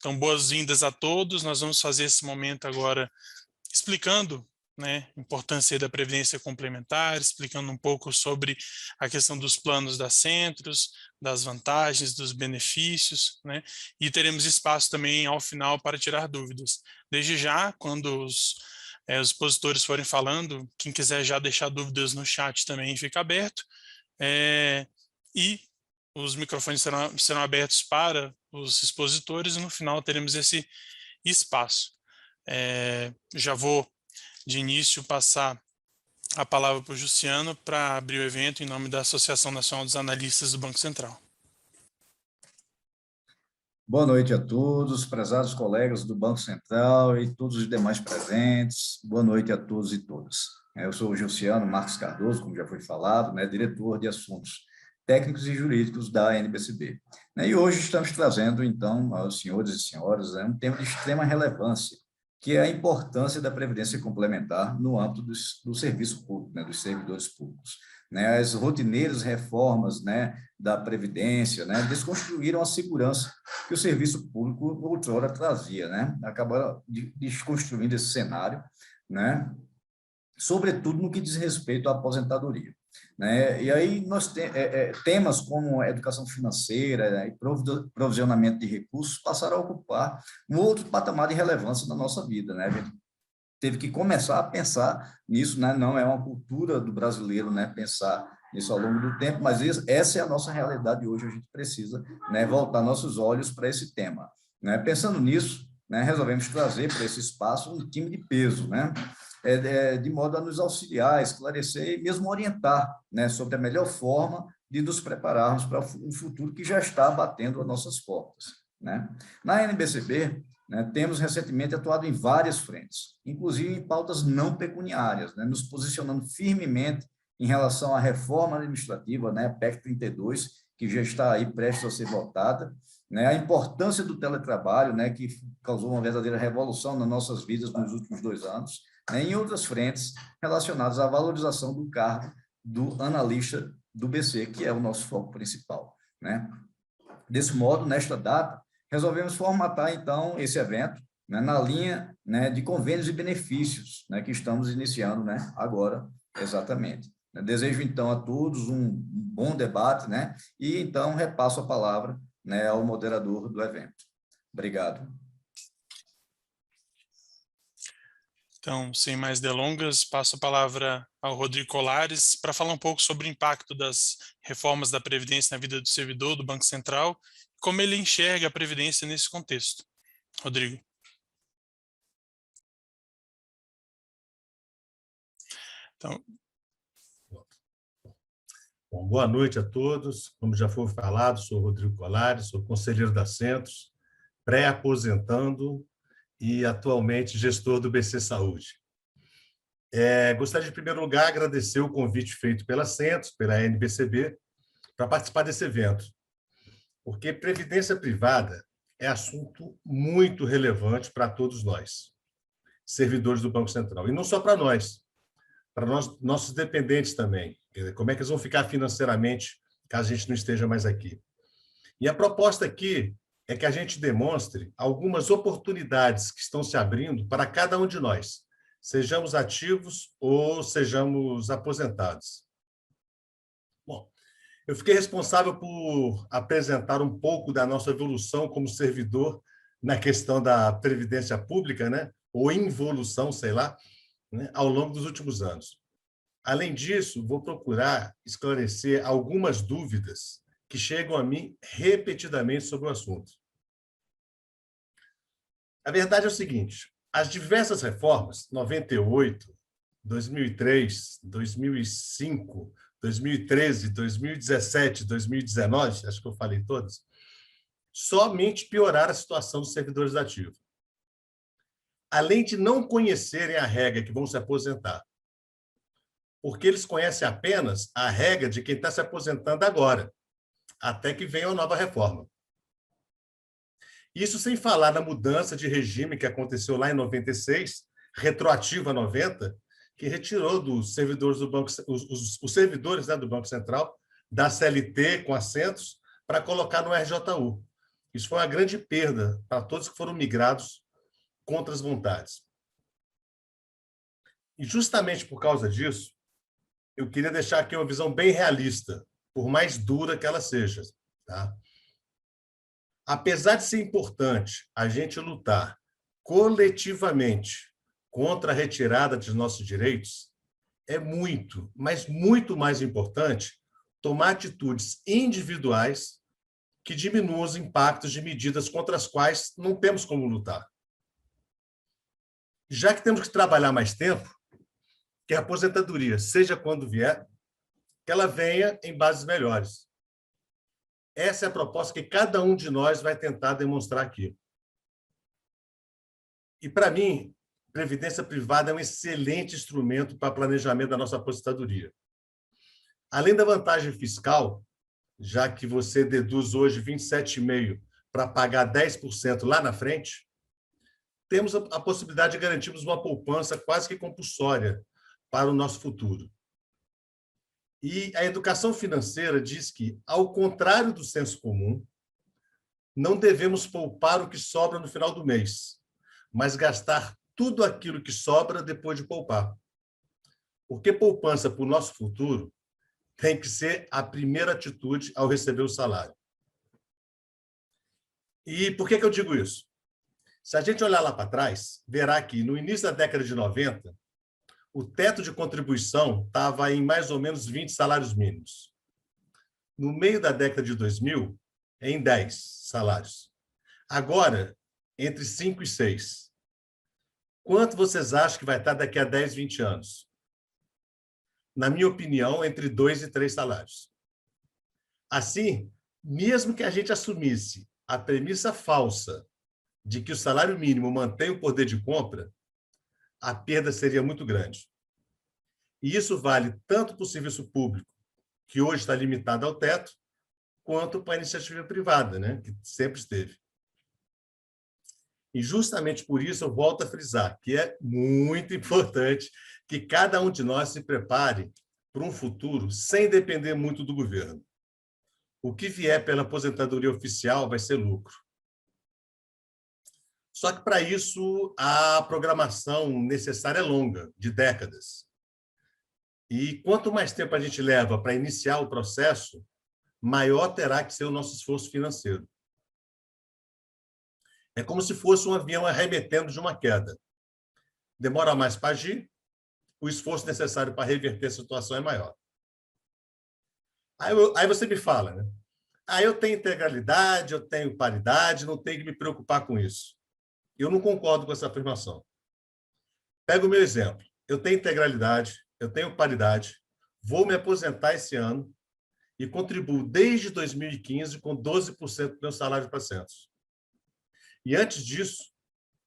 Então, boas-vindas a todos. Nós vamos fazer esse momento agora explicando, né, a importância da previdência complementar, explicando um pouco sobre a questão dos planos da Centros, das vantagens, dos benefícios, né, e teremos espaço também ao final para tirar dúvidas. Desde já, quando os expositores forem falando, quem quiser já deixar dúvidas no chat também fica aberto, e os microfones serão abertos para os expositores e no final teremos esse espaço. Já vou, de início, passar a palavra para o Juciano para abrir o evento em nome da Associação Nacional dos Analistas do Banco Central. Boa noite a todos, prezados colegas do Banco Central e todos os demais presentes. Boa noite a todos e todas. Eu sou o Juciano Marques Cardoso, como já foi falado, né, diretor de assuntos técnicos e jurídicos da NBCB. E hoje estamos trazendo, então, aos senhores e senhoras, um tema de extrema relevância, que é a importância da previdência complementar no âmbito do serviço público, né, dos servidores públicos. As rotineiras reformas, né, da Previdência, né, desconstruíram a segurança que o serviço público outrora trazia, né, acabaram desconstruindo esse cenário, né, sobretudo no que diz respeito à aposentadoria. Né? E aí nós temas como educação financeira e provisionamento de recursos passaram a ocupar um outro patamar de relevância na nossa vida. Né? A gente teve que começar a pensar nisso, né? Não é uma cultura do brasileiro, né, pensar nisso ao longo do tempo, mas essa é a nossa realidade hoje, a gente precisa, né, voltar nossos olhos para esse tema. Né? Pensando nisso, né, resolvemos trazer para esse espaço um time de peso, né? De modo a nos auxiliar, esclarecer e mesmo orientar, né, sobre a melhor forma de nos prepararmos para um futuro que já está batendo as nossas portas. Né? Na NBCB, né, temos recentemente atuado em várias frentes, inclusive em pautas não pecuniárias, né, nos posicionando firmemente em relação à reforma administrativa, né, a PEC 32, que já está aí prestes a ser votada, né, a importância do teletrabalho, né, que causou uma verdadeira revolução nas nossas vidas nos últimos 2 anos, né, em outras frentes relacionadas à valorização do cargo do analista do BC, que é o nosso foco principal. Né? Desse modo, nesta data, resolvemos formatar, então, esse evento, né, na linha, né, de convênios e benefícios, né, que estamos iniciando, né, agora, exatamente. Desejo, então, a todos um bom debate, né, e, então, repasso a palavra, né, ao moderador do evento. Obrigado. Então, sem mais delongas, passo a palavra ao Rodrigo Colares para falar um pouco sobre o impacto das reformas da Previdência na vida do servidor do Banco Central e como ele enxerga a Previdência nesse contexto. Rodrigo. Então... Bom, boa noite a todos. Como já foi falado, sou Rodrigo Colares, sou conselheiro da Centros, pré-aposentando e atualmente gestor do BC Saúde. Gostaria de, em primeiro lugar, agradecer o convite feito pela Centros, pela NBCB, para participar desse evento, porque previdência privada é assunto muito relevante para todos nós, servidores do Banco Central, e não só para nós, nossos dependentes também. Como é que eles vão ficar financeiramente caso a gente não esteja mais aqui? E a proposta aqui é que a gente demonstre algumas oportunidades que estão se abrindo para cada um de nós, sejamos ativos ou sejamos aposentados. Bom, eu fiquei responsável por apresentar um pouco da nossa evolução como servidor na questão da previdência pública, né? Ou involução, sei lá, né? Ao longo dos últimos anos. Além disso, vou procurar esclarecer algumas dúvidas que chegam a mim repetidamente sobre o assunto. A verdade é o seguinte, as diversas reformas, 98, 2003, 2005, 2013, 2017, 2019, acho que eu falei todas, somente pioraram a situação dos servidores ativos. Além de não conhecerem a regra que vão se aposentar, porque eles conhecem apenas a regra de quem está se aposentando agora, até que venha uma nova reforma. Isso sem falar na mudança de regime que aconteceu lá em 96, retroativa a 90, que retirou dos servidores do Banco, os servidores, né, do Banco Central, da CLT com assentos, para colocar no RJU. Isso foi uma grande perda para todos que foram migrados contra as vontades. E justamente por causa disso, eu queria deixar aqui uma visão bem realista, por mais dura que ela seja. Tá? Apesar de ser importante a gente lutar coletivamente contra a retirada de nossos direitos, é muito, mas muito mais importante tomar atitudes individuais que diminuam os impactos de medidas contra as quais não temos como lutar. Já que temos que trabalhar mais tempo, que a aposentadoria, seja quando vier, que ela venha em bases melhores. Essa é a proposta que cada um de nós vai tentar demonstrar aqui. E, para mim, previdência privada é um excelente instrumento para planejamento da nossa aposentadoria. Além da vantagem fiscal, já que você deduz hoje 27,5% para pagar 10% lá na frente, temos a possibilidade de garantirmos uma poupança quase que compulsória para o nosso futuro. E a educação financeira diz que, ao contrário do senso comum, não devemos poupar o que sobra no final do mês, mas gastar tudo aquilo que sobra depois de poupar. Porque poupança para o nosso futuro tem que ser a primeira atitude ao receber o salário. E por que eu digo isso? Se a gente olhar lá para trás, verá que, no início da década de 90, o teto de contribuição estava em mais ou menos 20 salários mínimos. No meio da década de 2000, em 10 salários. Agora, entre 5 e 6. Quanto vocês acham que vai estar daqui a 10, 20 anos? Na minha opinião, entre 2 e 3 salários. Assim, mesmo que a gente assumisse a premissa falsa de que o salário mínimo mantém o poder de compra, a perda seria muito grande. E isso vale tanto para o serviço público, que hoje está limitado ao teto, quanto para a iniciativa privada, né, que sempre esteve. E justamente por isso eu volto a frisar que é muito importante que cada um de nós se prepare para um futuro sem depender muito do governo. O que vier pela aposentadoria oficial vai ser lucro. Só que, para isso, a programação necessária é longa, de décadas. E quanto mais tempo a gente leva para iniciar o processo, maior terá que ser o nosso esforço financeiro. É como se fosse um avião arremetendo de uma queda. Demora mais para agir, o esforço necessário para reverter a situação é maior. Aí você me fala, né? Eu tenho integralidade, eu tenho paridade, não tenho que me preocupar com isso. Eu não concordo com essa afirmação. Pega o meu exemplo. Eu tenho integralidade, eu tenho paridade, vou me aposentar esse ano e contribuo desde 2015 com 12% do meu salário para Centros. E antes disso,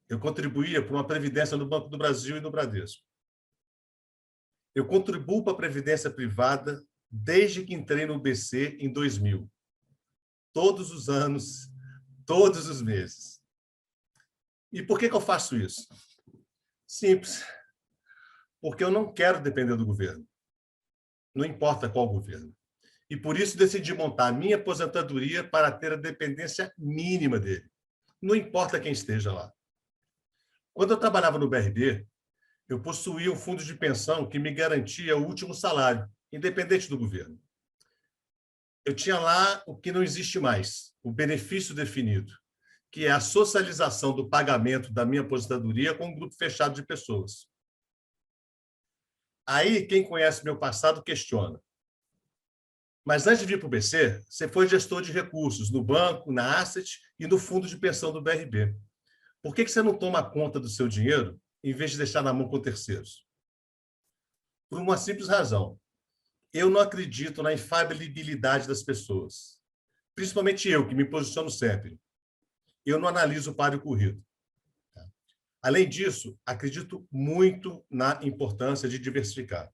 eu contribuía para uma previdência no Banco do Brasil e no Bradesco. Eu contribuo para a previdência privada desde que entrei no BC em 2000. Todos os anos, todos os meses. E por que eu faço isso? Simples. Porque eu não quero depender do governo. Não importa qual governo. E por isso decidi montar a minha aposentadoria para ter a dependência mínima dele. Não importa quem esteja lá. Quando eu trabalhava no BRB, eu possuía um fundo de pensão que me garantia o último salário, independente do governo. Eu tinha lá o que não existe mais, o benefício definido, que é a socialização do pagamento da minha aposentadoria com um grupo fechado de pessoas. Aí, quem conhece meu passado questiona. Mas antes de vir para o BC, você foi gestor de recursos no banco, na Asset e no fundo de pensão do BRB. Por que você não toma conta do seu dinheiro em vez de deixar na mão com terceiros? Por uma simples razão. Eu não acredito na infalibilidade das pessoas. Principalmente eu, que me posiciono sempre. Eu não analiso o páreo corrido. Além disso, acredito muito na importância de diversificar.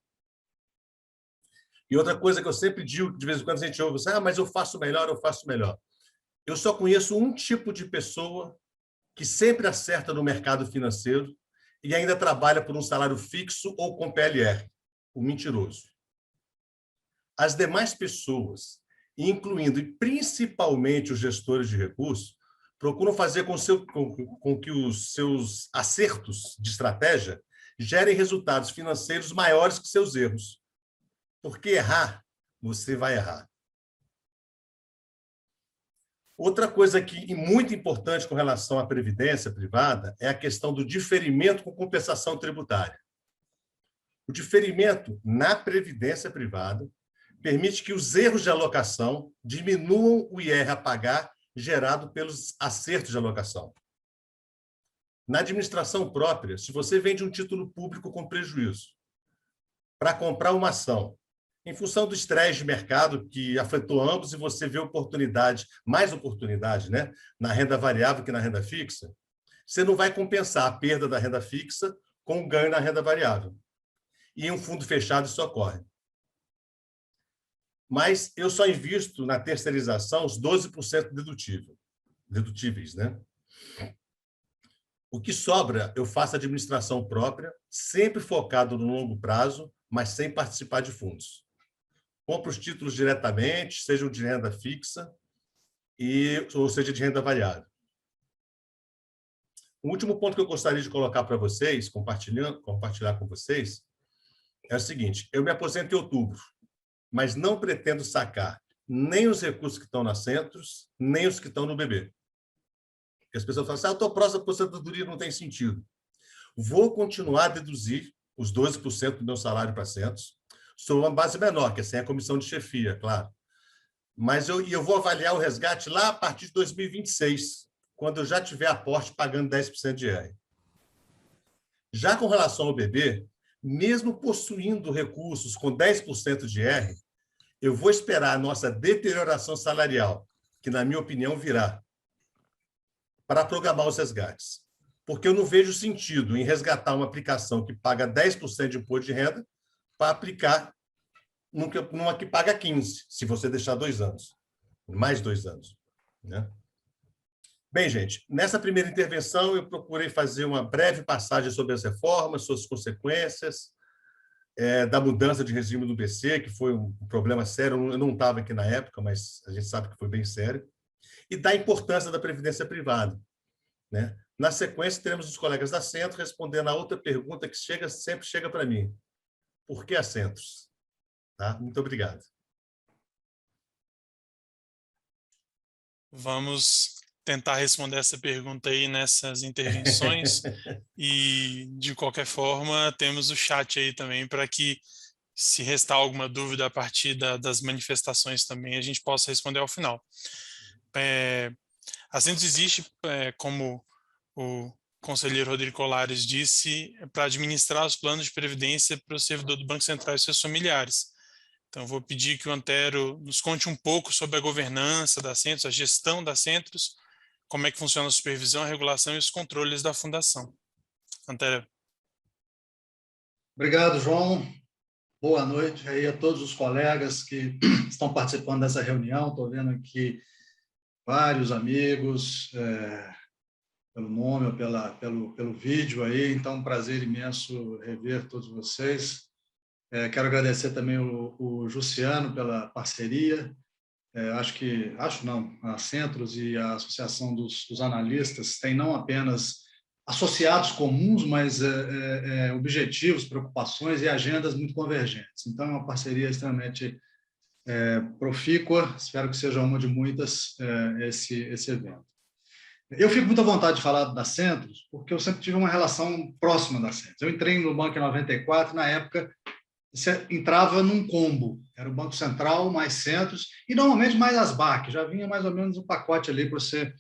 E outra coisa que eu sempre digo, de vez em quando a gente ouve, mas eu faço melhor, eu faço melhor. Eu só conheço um tipo de pessoa que sempre acerta no mercado financeiro e ainda trabalha por um salário fixo ou com PLR, o mentiroso. As demais pessoas, incluindo e principalmente os gestores de recursos, procuram fazer com que os seus acertos de estratégia gerem resultados financeiros maiores que seus erros. Porque errar, você vai errar. Outra coisa que muito importante com relação à previdência privada é a questão do diferimento com compensação tributária. O diferimento na previdência privada permite que os erros de alocação diminuam o IR a pagar gerado pelos acertos de alocação. Na administração própria, se você vende um título público com prejuízo para comprar uma ação, em função do estresse de mercado que afetou ambos, e você vê oportunidade, mais oportunidade, né, na renda variável que na renda fixa, você não vai compensar a perda da renda fixa com o ganho na renda variável. E em um fundo fechado isso ocorre. Mas eu só invisto na terceirização os 12% dedutíveis, né? O que sobra, eu faço administração própria, sempre focado no longo prazo, mas sem participar de fundos. Compro os títulos diretamente, sejam de renda fixa, ou seja, de renda variável. O último ponto que eu gostaria de colocar para vocês, compartilhar com vocês, é o seguinte: eu me aposento em outubro, mas não pretendo sacar nem os recursos que estão na Centros, nem os que estão no BB. Porque as pessoas falam assim, eu estou próximo da aposentadoria, não tem sentido. Vou continuar a deduzir os 12% do meu salário para Centros, sobre uma base menor, que é sem a comissão de chefia, claro. Mas eu vou avaliar o resgate lá a partir de 2026, quando eu já tiver aporte pagando 10% de IR. Já com relação ao BB, mesmo possuindo recursos com 10% de IR, eu vou esperar a nossa deterioração salarial, que, na minha opinião, virá, para programar os resgates. Porque eu não vejo sentido em resgatar uma aplicação que paga 10% de imposto de renda para aplicar numa que paga 15%, se você deixar 2 anos, mais 2 anos. Né? Bem, gente, nessa primeira intervenção eu procurei fazer uma breve passagem sobre as reformas, suas consequências, da mudança de regime do BC, que foi um problema sério, eu não estava aqui na época, mas a gente sabe que foi bem sério, e da importância da previdência privada. Né? Na sequência, teremos os colegas da Centro respondendo a outra pergunta que sempre chega para mim. Por que a Centros? Tá? Muito obrigado. Vamos tentar responder essa pergunta aí nessas intervenções e, de qualquer forma, temos o chat aí também para que, se restar alguma dúvida a partir das manifestações também, a gente possa responder ao final. A Centros existe, como o conselheiro Rodrigo Colares disse, para administrar os planos de previdência para o servidor do Banco Central e seus familiares. Então, vou pedir que o Antero nos conte um pouco sobre a governança da Centros, a gestão da Centros, como é que funciona a supervisão, a regulação e os controles da Fundação. Antero. Obrigado, João. Boa noite aí a todos os colegas que estão participando dessa reunião. Estou vendo aqui vários amigos, pelo nome ou pelo vídeo aí, então um prazer imenso rever todos vocês. Quero agradecer também o Jussiano pela parceria. A Centros e a Associação dos Analistas têm não apenas associados comuns, mas objetivos, preocupações e agendas muito convergentes. Então, é uma parceria extremamente profícua, espero que seja uma de muitas esse evento. Eu fico muito à vontade de falar da Centros, porque eu sempre tive uma relação próxima da Centros. Eu entrei no banco em 94, na época, você entrava num combo, era o Banco Central mais Centros, e normalmente mais as BAC, já vinha mais ou menos um pacote ali para você.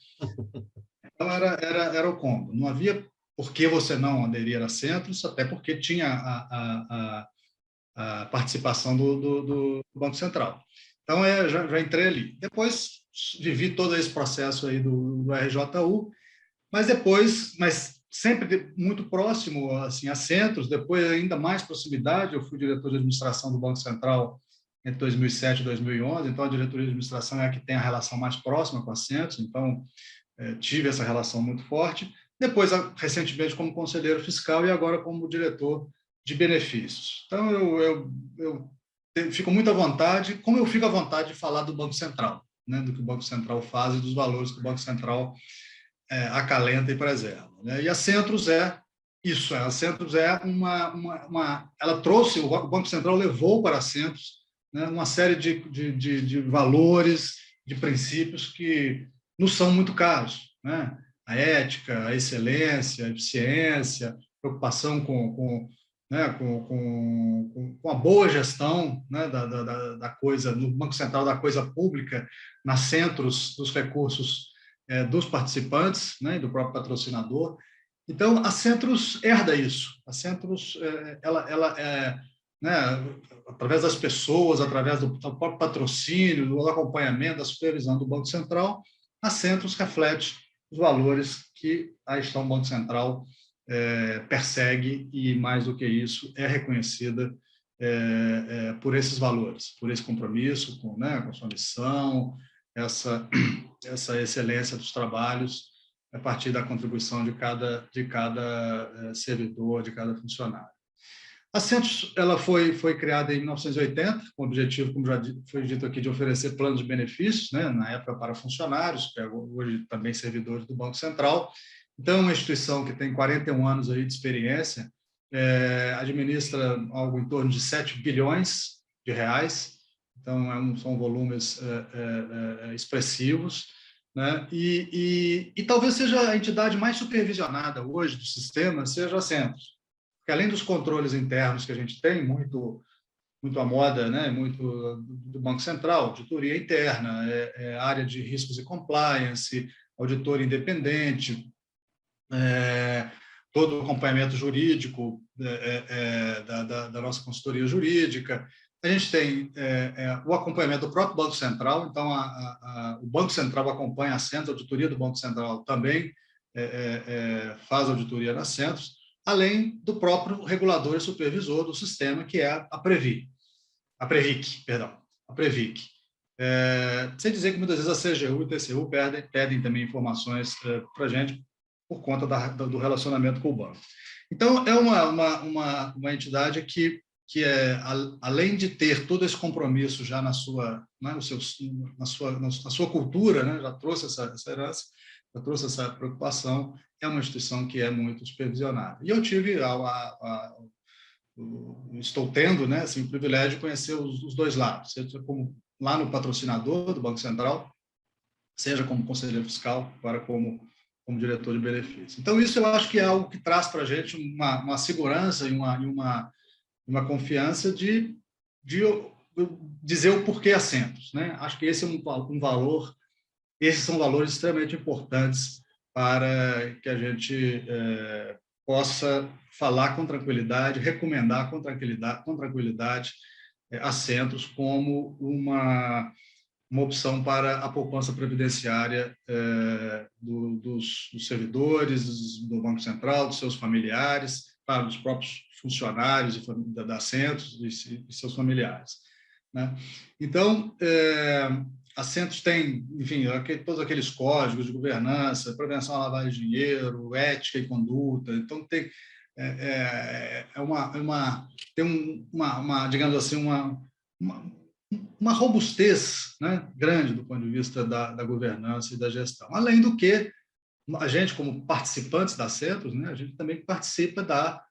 Então, era o combo. Não havia por que você não aderir a Centros, até porque tinha a participação do Banco Central. Então, já entrei ali. Depois, vivi todo esse processo aí do RJU, mas sempre muito próximo assim, a Centros, depois ainda mais proximidade, eu fui diretor de administração do Banco Central entre 2007 e 2011, então a diretoria de administração é a que tem a relação mais próxima com a Centros, então tive essa relação muito forte. Depois, recentemente, como conselheiro fiscal e agora como diretor de benefícios. Então, eu fico muito à vontade, como eu fico à vontade de falar do Banco Central, né, do que o Banco Central faz e dos valores que o Banco Central acalenta e preserva, né? E a Centros é isso, a Centros é ela trouxe, o Banco Central levou para a Centros, né, uma série de valores, de princípios que nos são muito caros, né? A ética, a excelência, a eficiência, preocupação né, com a boa gestão, né, da coisa, no Banco Central da coisa pública, nas Centros dos recursos dos participantes, né, do próprio patrocinador. Então, a Centros herda isso. A Centros, né, através das pessoas, através do próprio patrocínio, do acompanhamento, da supervisão do Banco Central, a Centros reflete os valores que a gestão Banco Central persegue e, mais do que isso, é reconhecida por esses valores, por esse compromisso com, né, com a sua missão, essa excelência dos trabalhos a partir da contribuição de cada servidor, de cada funcionário. A Centros ela foi criada em 1980, com o objetivo, como já foi dito aqui, de oferecer planos de benefícios, né, na época para funcionários, hoje também servidores do Banco Central. Então, é uma instituição que tem 41 anos aí de experiência, administra algo em torno de 7 bilhões de reais, então são volumes expressivos, né? E talvez seja a entidade mais supervisionada hoje do sistema, seja a Centros, porque além dos controles internos que a gente tem, muito à moda, né? Muito do Banco Central, auditoria interna, área de riscos e compliance, auditor independente, todo o acompanhamento jurídico da nossa consultoria jurídica. A gente tem o acompanhamento do próprio Banco Central, então o Banco Central acompanha a Centros, a auditoria do Banco Central também faz auditoria na Centros, além do próprio regulador e supervisor do sistema, que é a Previc. Sem dizer que muitas vezes a CGU e o TCU pedem também informações para a gente por conta do relacionamento com o banco. Então, é uma entidade que além de ter todo esse compromisso já na sua cultura, né, já trouxe essa herança, já trouxe essa preocupação, é uma instituição que é muito supervisionada. E eu estou tendo, né, assim, o privilégio de conhecer os dois lados, seja como lá no patrocinador do Banco Central, seja como conselheiro fiscal, agora como diretor de benefícios. Então, isso eu acho que é algo que traz para a gente uma segurança e uma confiança de dizer o porquê a Centros, né? Acho que esse é um valor, esses são valores extremamente importantes para que a gente possa falar com tranquilidade, recomendar com tranquilidade a Centros como uma opção para a poupança previdenciária dos servidores do Banco Central, dos seus familiares, para os próprios funcionários da Centros e seus familiares, né? Então, a Centros tem, enfim, todos aqueles códigos de governança, prevenção à lavagem de dinheiro, ética e conduta. Então, tem digamos assim, uma robustez, né, grande do ponto de vista da governança e da gestão. Além do que, a gente, como participantes da Centros, né, a gente também participa da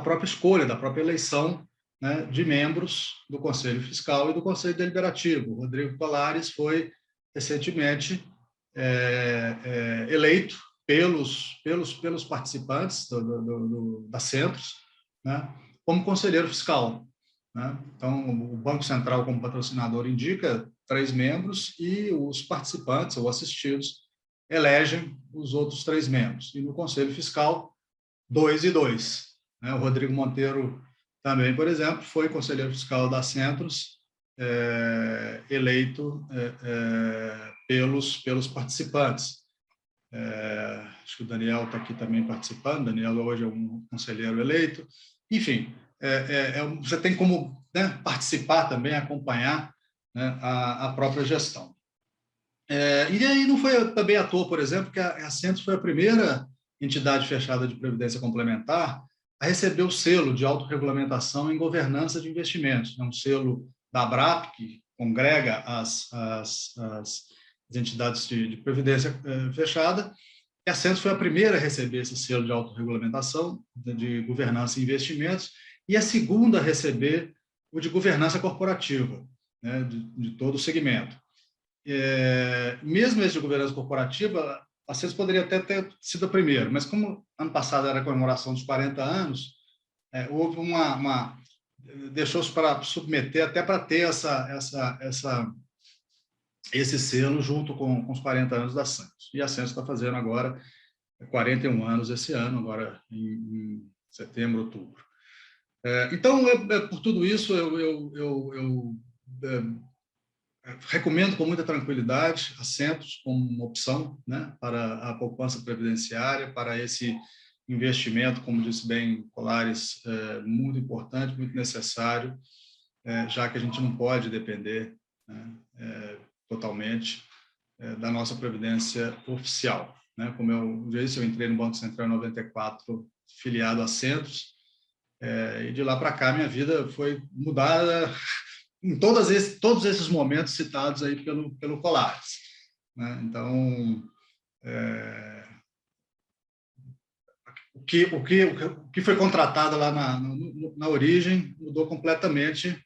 própria escolha, da própria eleição, né, de membros do Conselho Fiscal e do Conselho Deliberativo. O Rodrigo Colares foi recentemente eleito pelos participantes da Centros, né, como conselheiro fiscal, né? Então, o Banco Central, como patrocinador, indica 3 membros e os participantes ou assistidos elegem os outros 3 membros. E no Conselho Fiscal, 2 e 2. Né? O Rodrigo Monteiro também, por exemplo, foi conselheiro fiscal da Centros, eleito pelos participantes. Acho que o Daniel está aqui também participando. Daniel hoje é um conselheiro eleito. Enfim, você tem como, né, participar também, acompanhar, né, a própria gestão. E aí não foi também à toa, por exemplo, que a Centros foi a primeira entidade fechada de previdência complementar a receber o selo de autorregulamentação em governança de investimentos. É um selo da ABRAP, que congrega as entidades de previdência fechada, E a Centros foi a primeira a receber esse selo de autorregulamentação de governança e investimentos, e a segunda a receber o de governança corporativa, né, de todo o segmento. Mesmo esse de governança corporativa, a Centros poderia até ter sido a primeira, mas como ano passado era a comemoração dos 40 anos, houve deixou-se para submeter, até para ter esse selo junto com os 40 anos da Santos. E a Santos está fazendo agora 41 anos esse ano, agora em setembro, outubro. Então, por tudo isso, eu recomendo com muita tranquilidade a Santos como uma opção, né, para a poupança previdenciária, para esse investimento, como disse bem Colares, muito importante, muito necessário, já que a gente não pode depender, né, totalmente da nossa previdência oficial, né? Como eu disse, eu entrei no Banco Central em 94, filiado a Centros, e de lá para cá minha vida foi mudada em todos esses momentos citados aí pelo Colares, né? Então, o que foi contratado lá na origem mudou completamente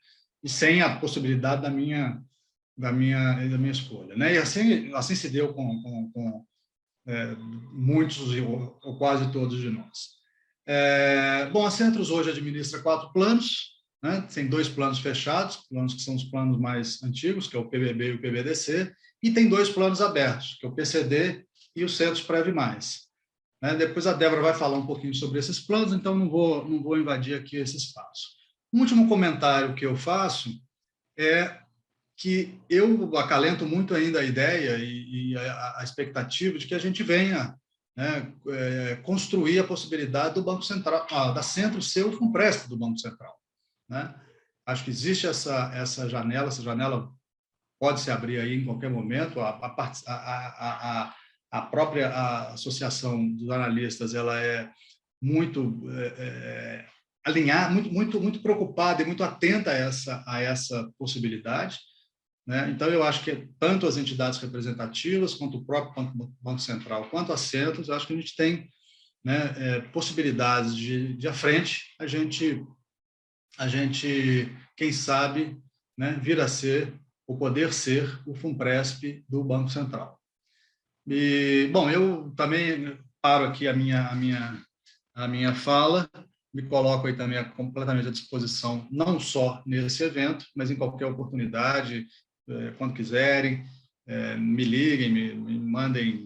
e sem a possibilidade da minha escolha, né? E assim se deu com muitos ou quase todos de nós. Bom, a Centros hoje administra 4 planos, né? Tem 2 planos fechados, planos que são os planos mais antigos, que é o PBB e o PBDC, e tem 2 planos abertos, que é o PCD e o Centros Prev Mais. Depois a Débora vai falar um pouquinho sobre esses planos, então não vou invadir aqui esse espaço. Um último comentário que eu faço é que eu acalento muito ainda a ideia e a expectativa de que a gente venha, né, construir a possibilidade do Banco Central, da Centros ser o Funpresp do Banco Central, né? Acho que existe essa janela pode se abrir aí em qualquer momento. A própria associação dos analistas, ela é muito alinhada, muito preocupada e muito atenta a essa possibilidade, né? Então, eu acho que tanto as entidades representativas, quanto o próprio Banco Central, quanto a Centros, acho que a gente tem, né, possibilidades de à frente, a gente, quem sabe, né, vir a ser, ou poder ser, o Funpresp do Banco Central. E, bom, eu também paro aqui a minha fala, me coloco aí também completamente à disposição, não só nesse evento, mas em qualquer oportunidade, quando quiserem, me liguem, me mandem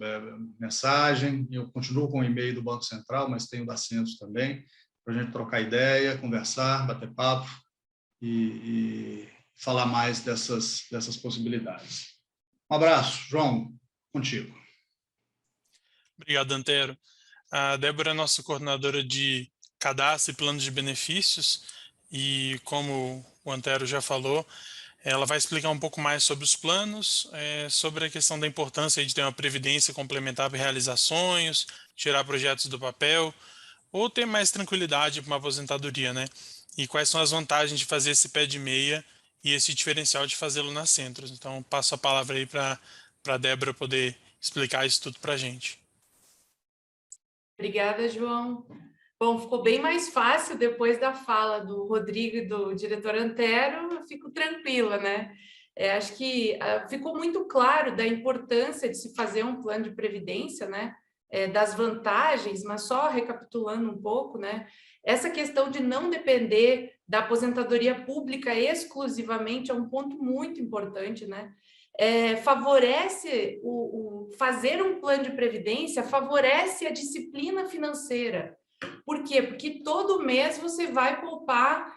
mensagem. Eu continuo com o e-mail do Banco Central, mas tenho da Centros também, para a gente trocar ideia, conversar, bater papo e falar mais dessas possibilidades. Um abraço, João, contigo. Obrigado, Antero. A Débora é nossa coordenadora de cadastro e planos de benefícios, e como o Antero já falou, ela vai explicar um pouco mais sobre os planos, sobre a questão da importância de ter uma previdência complementar para realizar sonhos, tirar projetos do papel, ou ter mais tranquilidade para uma aposentadoria, né? E quais são as vantagens de fazer esse pé de meia e esse diferencial de fazê-lo nas Centros. Então, passo a palavra aí para a Débora poder explicar isso tudo para a gente. Obrigada, João. Bom, ficou bem mais fácil depois da fala do Rodrigo e do diretor Antero, eu fico tranquila, né? Acho que ficou muito claro da importância de se fazer um plano de previdência, né? Das vantagens, mas só recapitulando um pouco, né? Essa questão de não depender da aposentadoria pública exclusivamente é um ponto muito importante, né? Favorece fazer um plano de previdência, favorece a disciplina financeira. Por quê? Porque todo mês você vai poupar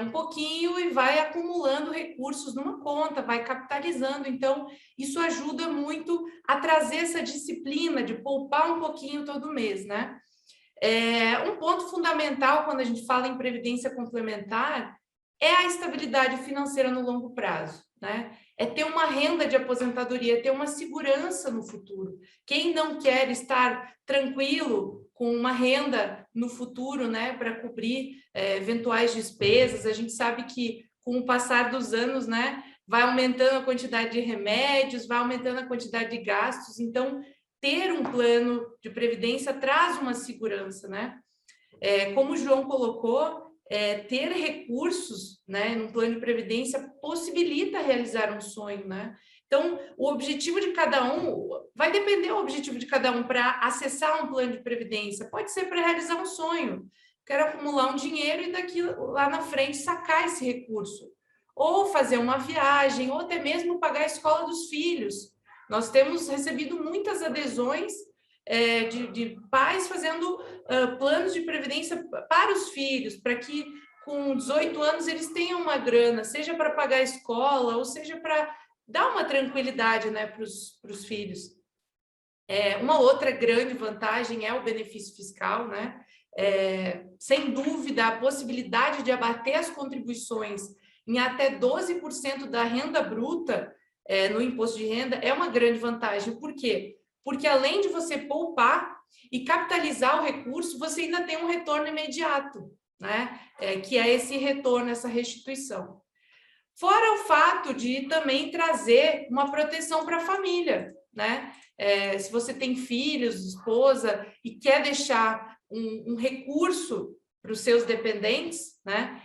um pouquinho e vai acumulando recursos numa conta, vai capitalizando. Então, isso ajuda muito a trazer essa disciplina de poupar um pouquinho todo mês, né? Um ponto fundamental quando a gente fala em previdência complementar é a estabilidade financeira no longo prazo, né? É ter uma renda de aposentadoria, ter uma segurança no futuro. Quem não quer estar tranquilo com uma renda no futuro, né, para cobrir eventuais despesas? A gente sabe que com o passar dos anos, né, vai aumentando a quantidade de remédios, vai aumentando a quantidade de gastos. Então, ter um plano de previdência traz uma segurança, né? Como o João colocou, ter recursos, né, num plano de previdência possibilita realizar um sonho, né? Então, o objetivo de cada um, vai depender do objetivo de cada um para acessar um plano de previdência. Pode ser para realizar um sonho, quero acumular um dinheiro e daqui lá na frente sacar esse recurso. Ou fazer uma viagem, ou até mesmo pagar a escola dos filhos. Nós temos recebido muitas adesões de pais fazendo planos de previdência para os filhos, para que com 18 anos eles tenham uma grana, seja para pagar a escola, ou seja para dar uma tranquilidade, né, para os filhos. Uma outra grande vantagem é o benefício fiscal, né? Sem dúvida, a possibilidade de abater as contribuições em até 12% da renda bruta no imposto de renda é uma grande vantagem. Por quê? Porque além de você poupar e capitalizar o recurso, você ainda tem um retorno imediato, né? Que é esse retorno, essa restituição. Fora o fato de também trazer uma proteção para a família, né? Se você tem filhos, esposa, e quer deixar um recurso para os seus dependentes, né?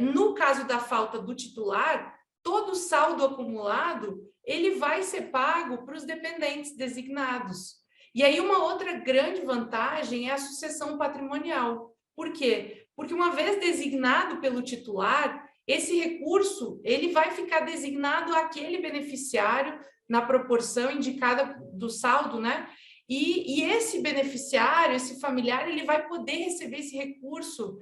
No caso da falta do titular, todo o saldo acumulado, ele vai ser pago para os dependentes designados. E aí uma outra grande vantagem é a sucessão patrimonial. Por quê? Porque uma vez designado pelo titular, esse recurso, ele vai ficar designado àquele beneficiário na proporção indicada do saldo, né? E esse beneficiário, esse familiar, ele vai poder receber esse recurso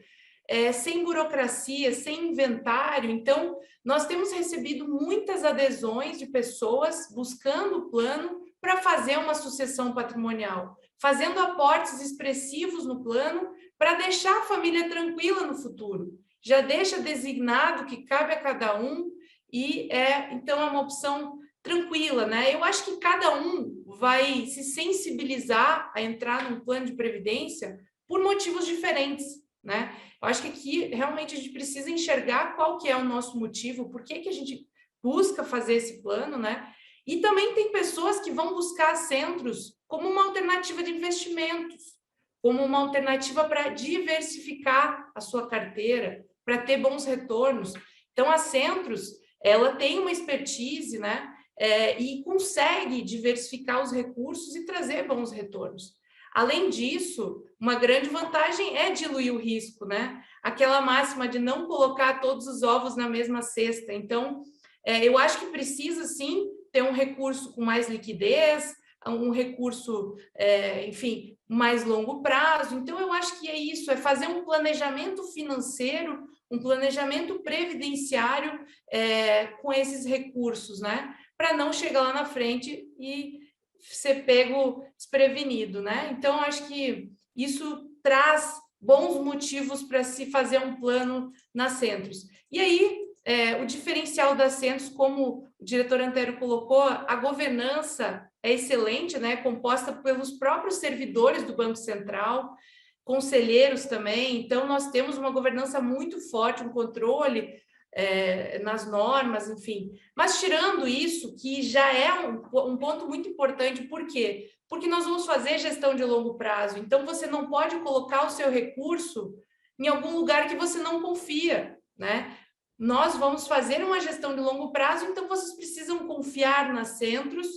sem burocracia, sem inventário. Então, nós temos recebido muitas adesões de pessoas buscando o plano para fazer uma sucessão patrimonial, fazendo aportes expressivos no plano para deixar a família tranquila no futuro. Já deixa designado que cabe a cada um e então é uma opção tranquila, né? Eu acho que cada um vai se sensibilizar a entrar num plano de previdência por motivos diferentes, né? Eu acho que aqui realmente a gente precisa enxergar qual que é o nosso motivo, por que a gente busca fazer esse plano, né? E também tem pessoas que vão buscar centros como uma alternativa de investimentos, como uma alternativa para diversificar a sua carteira, para ter bons retornos. Então, a Centros, ela tem uma expertise, né? E consegue diversificar os recursos e trazer bons retornos. Além disso, uma grande vantagem é diluir o risco, né? Aquela máxima de não colocar todos os ovos na mesma cesta. Então, eu acho que precisa, sim, ter um recurso com mais liquidez, um recurso, enfim, mais longo prazo. Então, eu acho que é isso, é fazer um planejamento financeiro, um planejamento previdenciário com esses recursos, né? Para não chegar lá na frente e ser pego desprevenido, né? Então, acho que isso traz bons motivos para se fazer um plano na Centros. E aí, o diferencial da Centros, como o diretor Antero colocou, a governança é excelente, né? Composta pelos próprios servidores do Banco Central, conselheiros também. Então, nós temos uma governança muito forte, um controle nas normas, enfim. Mas tirando isso, que já é um ponto muito importante, por quê? Porque nós vamos fazer gestão de longo prazo, então você não pode colocar o seu recurso em algum lugar que você não confia, né? Nós vamos fazer uma gestão de longo prazo, então vocês precisam confiar nas Centros,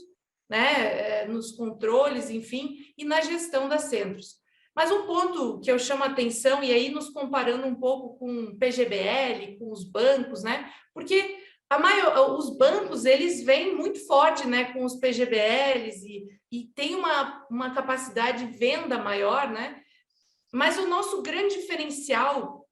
né? Nos controles, enfim, e na gestão das Centros. Mas um ponto que eu chamo a atenção, e aí nos comparando um pouco com o PGBL, com os bancos, né? Porque os bancos, eles vêm muito forte, né, com os PGBLs e tem uma capacidade de venda maior, né? Mas o nosso grande diferencial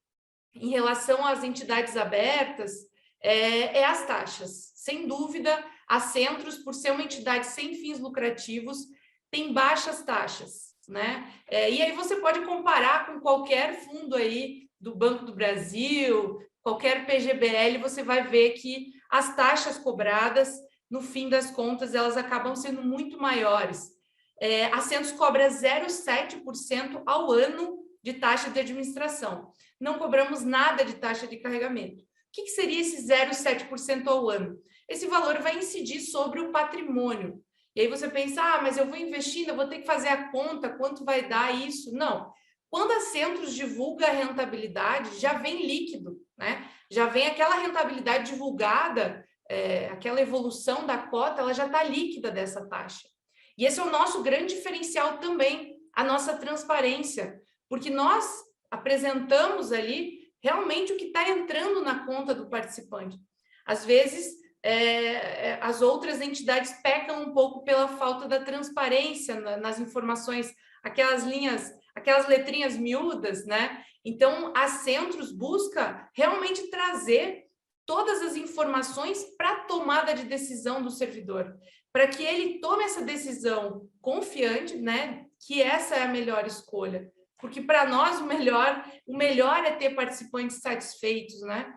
em relação às entidades abertas é as taxas. Sem dúvida, a Centros, por ser uma entidade sem fins lucrativos, tem baixas taxas, né? E aí você pode comparar com qualquer fundo aí do Banco do Brasil, qualquer PGBL, você vai ver que as taxas cobradas, no fim das contas, elas acabam sendo muito maiores. A Centros cobra 0,7% ao ano de taxa de administração. Não cobramos nada de taxa de carregamento. O que seria esse 0,7% ao ano? Esse valor vai incidir sobre o patrimônio. E aí você pensa, ah, mas eu vou investindo, eu vou ter que fazer a conta, quanto vai dar isso? Não. Quando a Centros divulga a rentabilidade, já vem líquido, né? Já vem aquela rentabilidade divulgada, aquela evolução da cota, ela já está líquida dessa taxa. E esse é o nosso grande diferencial também, a nossa transparência, porque nós apresentamos ali realmente o que está entrando na conta do participante. Às vezes, as outras entidades pecam um pouco pela falta da transparência nas informações, aquelas letrinhas miúdas, né? Então, a Centros busca realmente trazer todas as informações para a tomada de decisão do servidor, para que ele tome essa decisão confiante, né? Que essa é a melhor escolha. Porque para nós o melhor é ter participantes satisfeitos, né?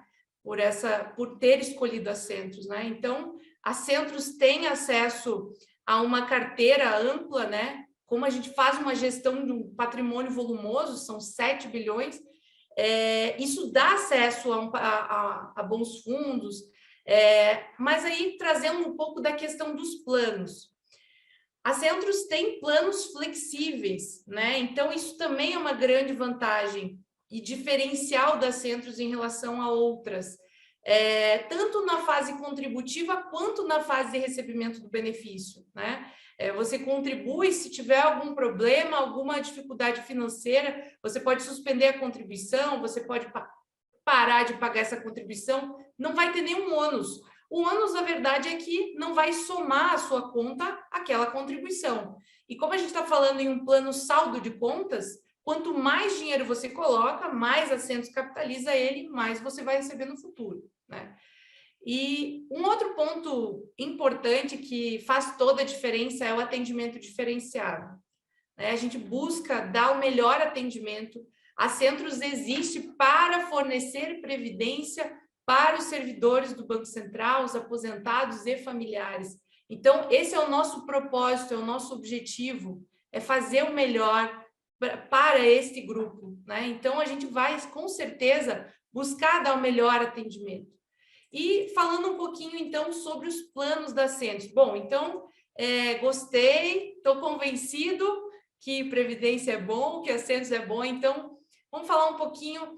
Por ter escolhido a Centros, né? Então, a Centros tem acesso a uma carteira ampla, né? Como a gente faz uma gestão de um patrimônio volumoso, são 7 bilhões, isso dá acesso a bons fundos, mas aí trazendo um pouco da questão dos planos. A Centros tem planos flexíveis, né? Então, isso também é uma grande vantagem e diferencial da Centros em relação a outras, tanto na fase contributiva quanto na fase de recebimento do benefício, né? Você contribui, se tiver algum problema, alguma dificuldade financeira, você pode suspender a contribuição, você pode parar de pagar essa contribuição, não vai ter nenhum ônus. O ônus, na verdade, é que não vai somar à sua conta aquela contribuição. E como a gente está falando em um plano saldo de contas, quanto mais dinheiro você coloca, mais a Centros capitaliza ele, mais você vai receber no futuro, né? E um outro ponto importante que faz toda a diferença é o atendimento diferenciado, né? A gente busca dar o melhor atendimento. A Centros existe para fornecer previdência para os servidores do Banco Central, os aposentados e familiares. Então, esse é o nosso propósito, é o nosso objetivo, é fazer o melhor para esse grupo, né? Então, a gente vai, com certeza, buscar dar o melhor atendimento. E falando um pouquinho, então, sobre os planos da Centros. Bom, então, gostei, estou convencido que Previdência é bom, que a Centros é bom. Então, vamos falar um pouquinho o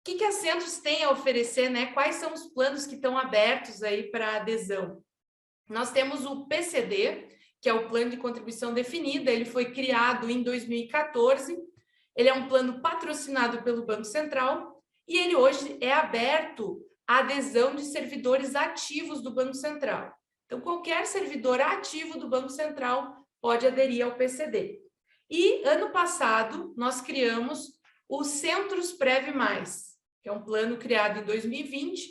que a Centros tem a oferecer, né? Quais são os planos que estão abertos aí para adesão? Nós temos o PCD, que é o Plano de Contribuição Definida, ele foi criado em 2014, ele é um plano patrocinado pelo Banco Central e ele hoje é aberto à adesão de servidores ativos do Banco Central. Então, qualquer servidor ativo do Banco Central pode aderir ao PCD. E, ano passado, nós criamos o Centros Prev Mais, que é um plano criado em 2020,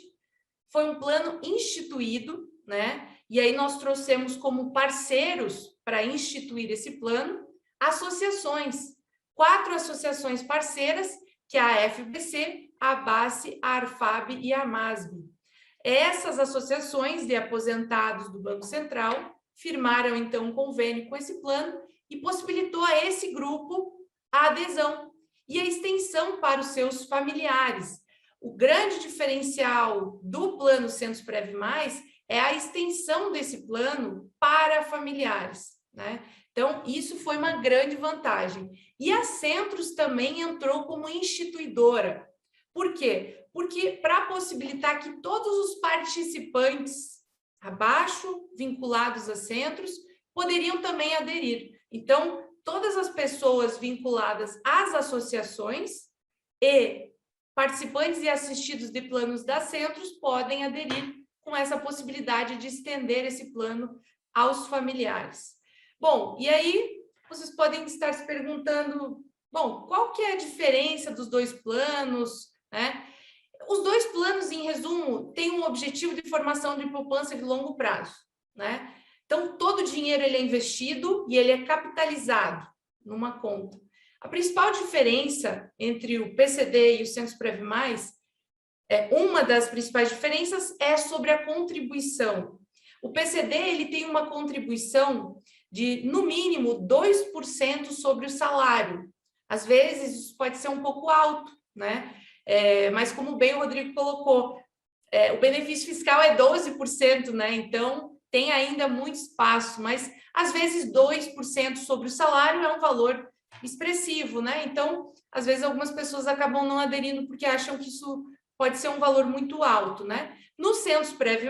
foi um plano instituído, né? E aí nós trouxemos como parceiros para instituir esse plano associações, 4 associações parceiras, que é a FBC, a ABACE, a ARFAB e a MASB. Essas associações de aposentados do Banco Central firmaram, então, um convênio com esse plano e possibilitou a esse grupo a adesão e a extensão para os seus familiares. O grande diferencial do plano Centros Prev Mais é a extensão desse plano para familiares, né? Então, isso foi uma grande vantagem. E a Centros também entrou como instituidora. Por quê? Porque para possibilitar que todos os participantes abaixo, vinculados a Centros, poderiam também aderir. Então, todas as pessoas vinculadas às associações e participantes e assistidos de planos da Centros podem aderir com essa possibilidade de estender esse plano aos familiares. Bom, e aí vocês podem estar se perguntando, bom, qual que é a diferença dos dois planos, né? Os dois planos, em resumo, têm um objetivo de formação de poupança de longo prazo, né? Então, todo o dinheiro ele é investido e ele é capitalizado numa conta. A principal diferença entre o PCD e o Centros Prev Mais, uma das principais diferenças é sobre a contribuição. O PCD ele tem uma contribuição de, no mínimo, 2% sobre o salário. Às vezes, isso pode ser um pouco alto, né? Mas, como bem o Rodrigo colocou, o benefício fiscal é 12%, né? Então, tem ainda muito espaço, mas às vezes 2% sobre o salário é um valor expressivo, né? Então, às vezes algumas pessoas acabam não aderindo porque acham que isso pode ser um valor muito alto, né? No Sensprev+,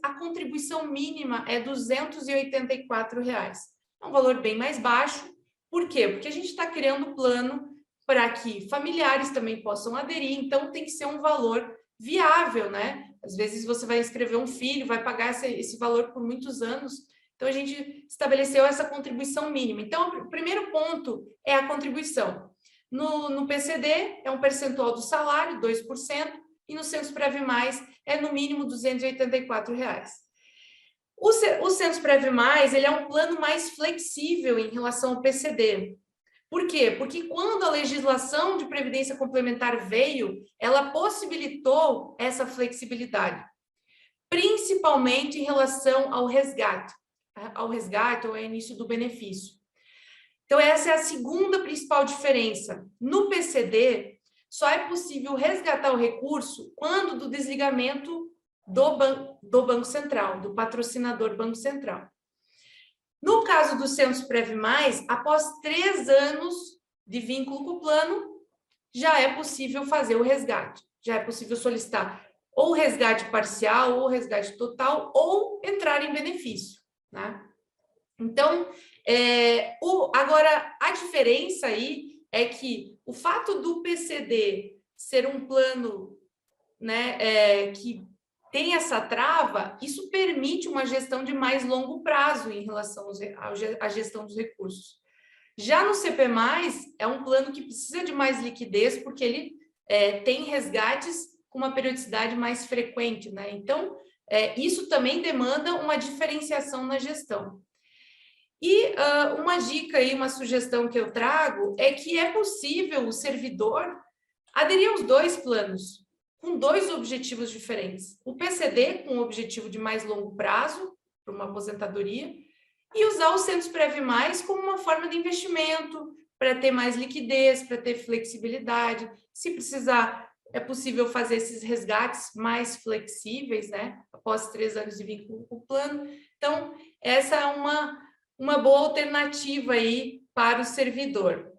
a contribuição mínima é R$ 284. É um valor bem mais baixo. Por quê? Porque a gente está criando plano para que familiares também possam aderir, então tem que ser um valor viável, né? Às vezes você vai inscrever um filho, vai pagar esse valor por muitos anos, então a gente estabeleceu essa contribuição mínima. Então, o primeiro ponto é a contribuição. No PCD é um percentual do salário, 2%, e no Sensprev+, é no mínimo R$ 284. O Sensprev+, ele é um plano mais flexível em relação ao PCD. Por quê? Porque quando a legislação de previdência complementar veio, ela possibilitou essa flexibilidade, principalmente em relação ao resgate ou ao início do benefício. Então, essa é a segunda principal diferença. No PCD, só é possível resgatar o recurso quando do desligamento do Banco Central, do patrocinador Banco Central. No caso do Sensprev+, após 3 anos de vínculo com o plano, já é possível fazer o resgate. Já é possível solicitar ou resgate parcial, ou resgate total, ou entrar em benefício, né? Então, agora, a diferença aí é que o fato do PCD ser um plano, né, que tem essa trava, isso permite uma gestão de mais longo prazo em relação à gestão dos recursos. Já no CP+, é um plano que precisa de mais liquidez, porque ele tem resgates com uma periodicidade mais frequente, né? Então, isso também demanda uma diferenciação na gestão. E uma dica aí, uma sugestão que eu trago é que é possível o servidor aderir aos 2 planos, com 2 objetivos diferentes. O PCD, com o objetivo de mais longo prazo, para uma aposentadoria, e usar o Sensprev+ como uma forma de investimento, para ter mais liquidez, para ter flexibilidade. Se precisar, é possível fazer esses resgates mais flexíveis, né? Após 3 anos de vínculo com o plano. Então, essa é uma boa alternativa aí para o servidor.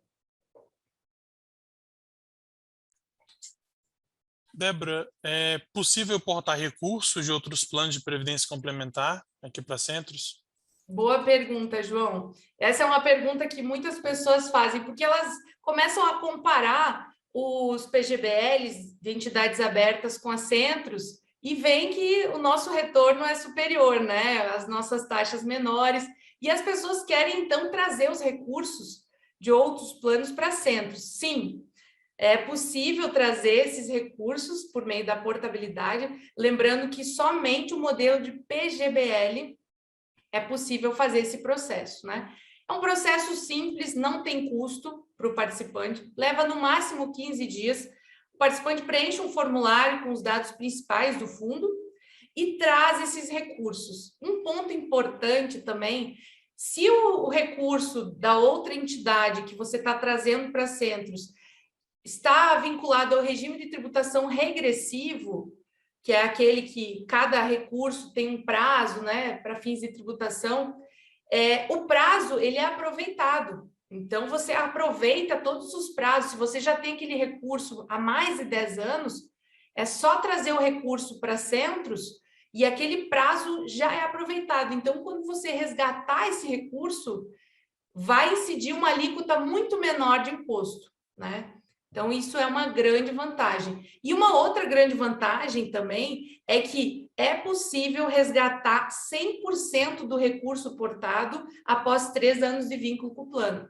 Débora, é possível portar recursos de outros planos de previdência complementar aqui para Centros? Boa pergunta, João. Essa é uma pergunta que muitas pessoas fazem, porque elas começam a comparar os PGBLs de entidades abertas com as Centros e veem que o nosso retorno é superior, né? As nossas taxas menores, e as pessoas querem, então, trazer os recursos de outros planos para Centros. Sim, é possível trazer esses recursos por meio da portabilidade, lembrando que somente o modelo de PGBL é possível fazer esse processo, né? É um processo simples, não tem custo para o participante, leva no máximo 15 dias. O participante preenche um formulário com os dados principais do fundo e traz esses recursos. Um ponto importante também, se o recurso da outra entidade que você está trazendo para Centros está vinculado ao regime de tributação regressivo, que é aquele que cada recurso tem um prazo, né, para fins de tributação, o prazo ele é aproveitado. Então, você aproveita todos os prazos. Se você já tem aquele recurso há mais de 10 anos, é só trazer o recurso para Centros e aquele prazo já é aproveitado. Então, quando você resgatar esse recurso, vai incidir uma alíquota muito menor de imposto, né? Então, isso é uma grande vantagem. E uma outra grande vantagem também é que é possível resgatar 100% do recurso portado após 3 anos de vínculo com o plano.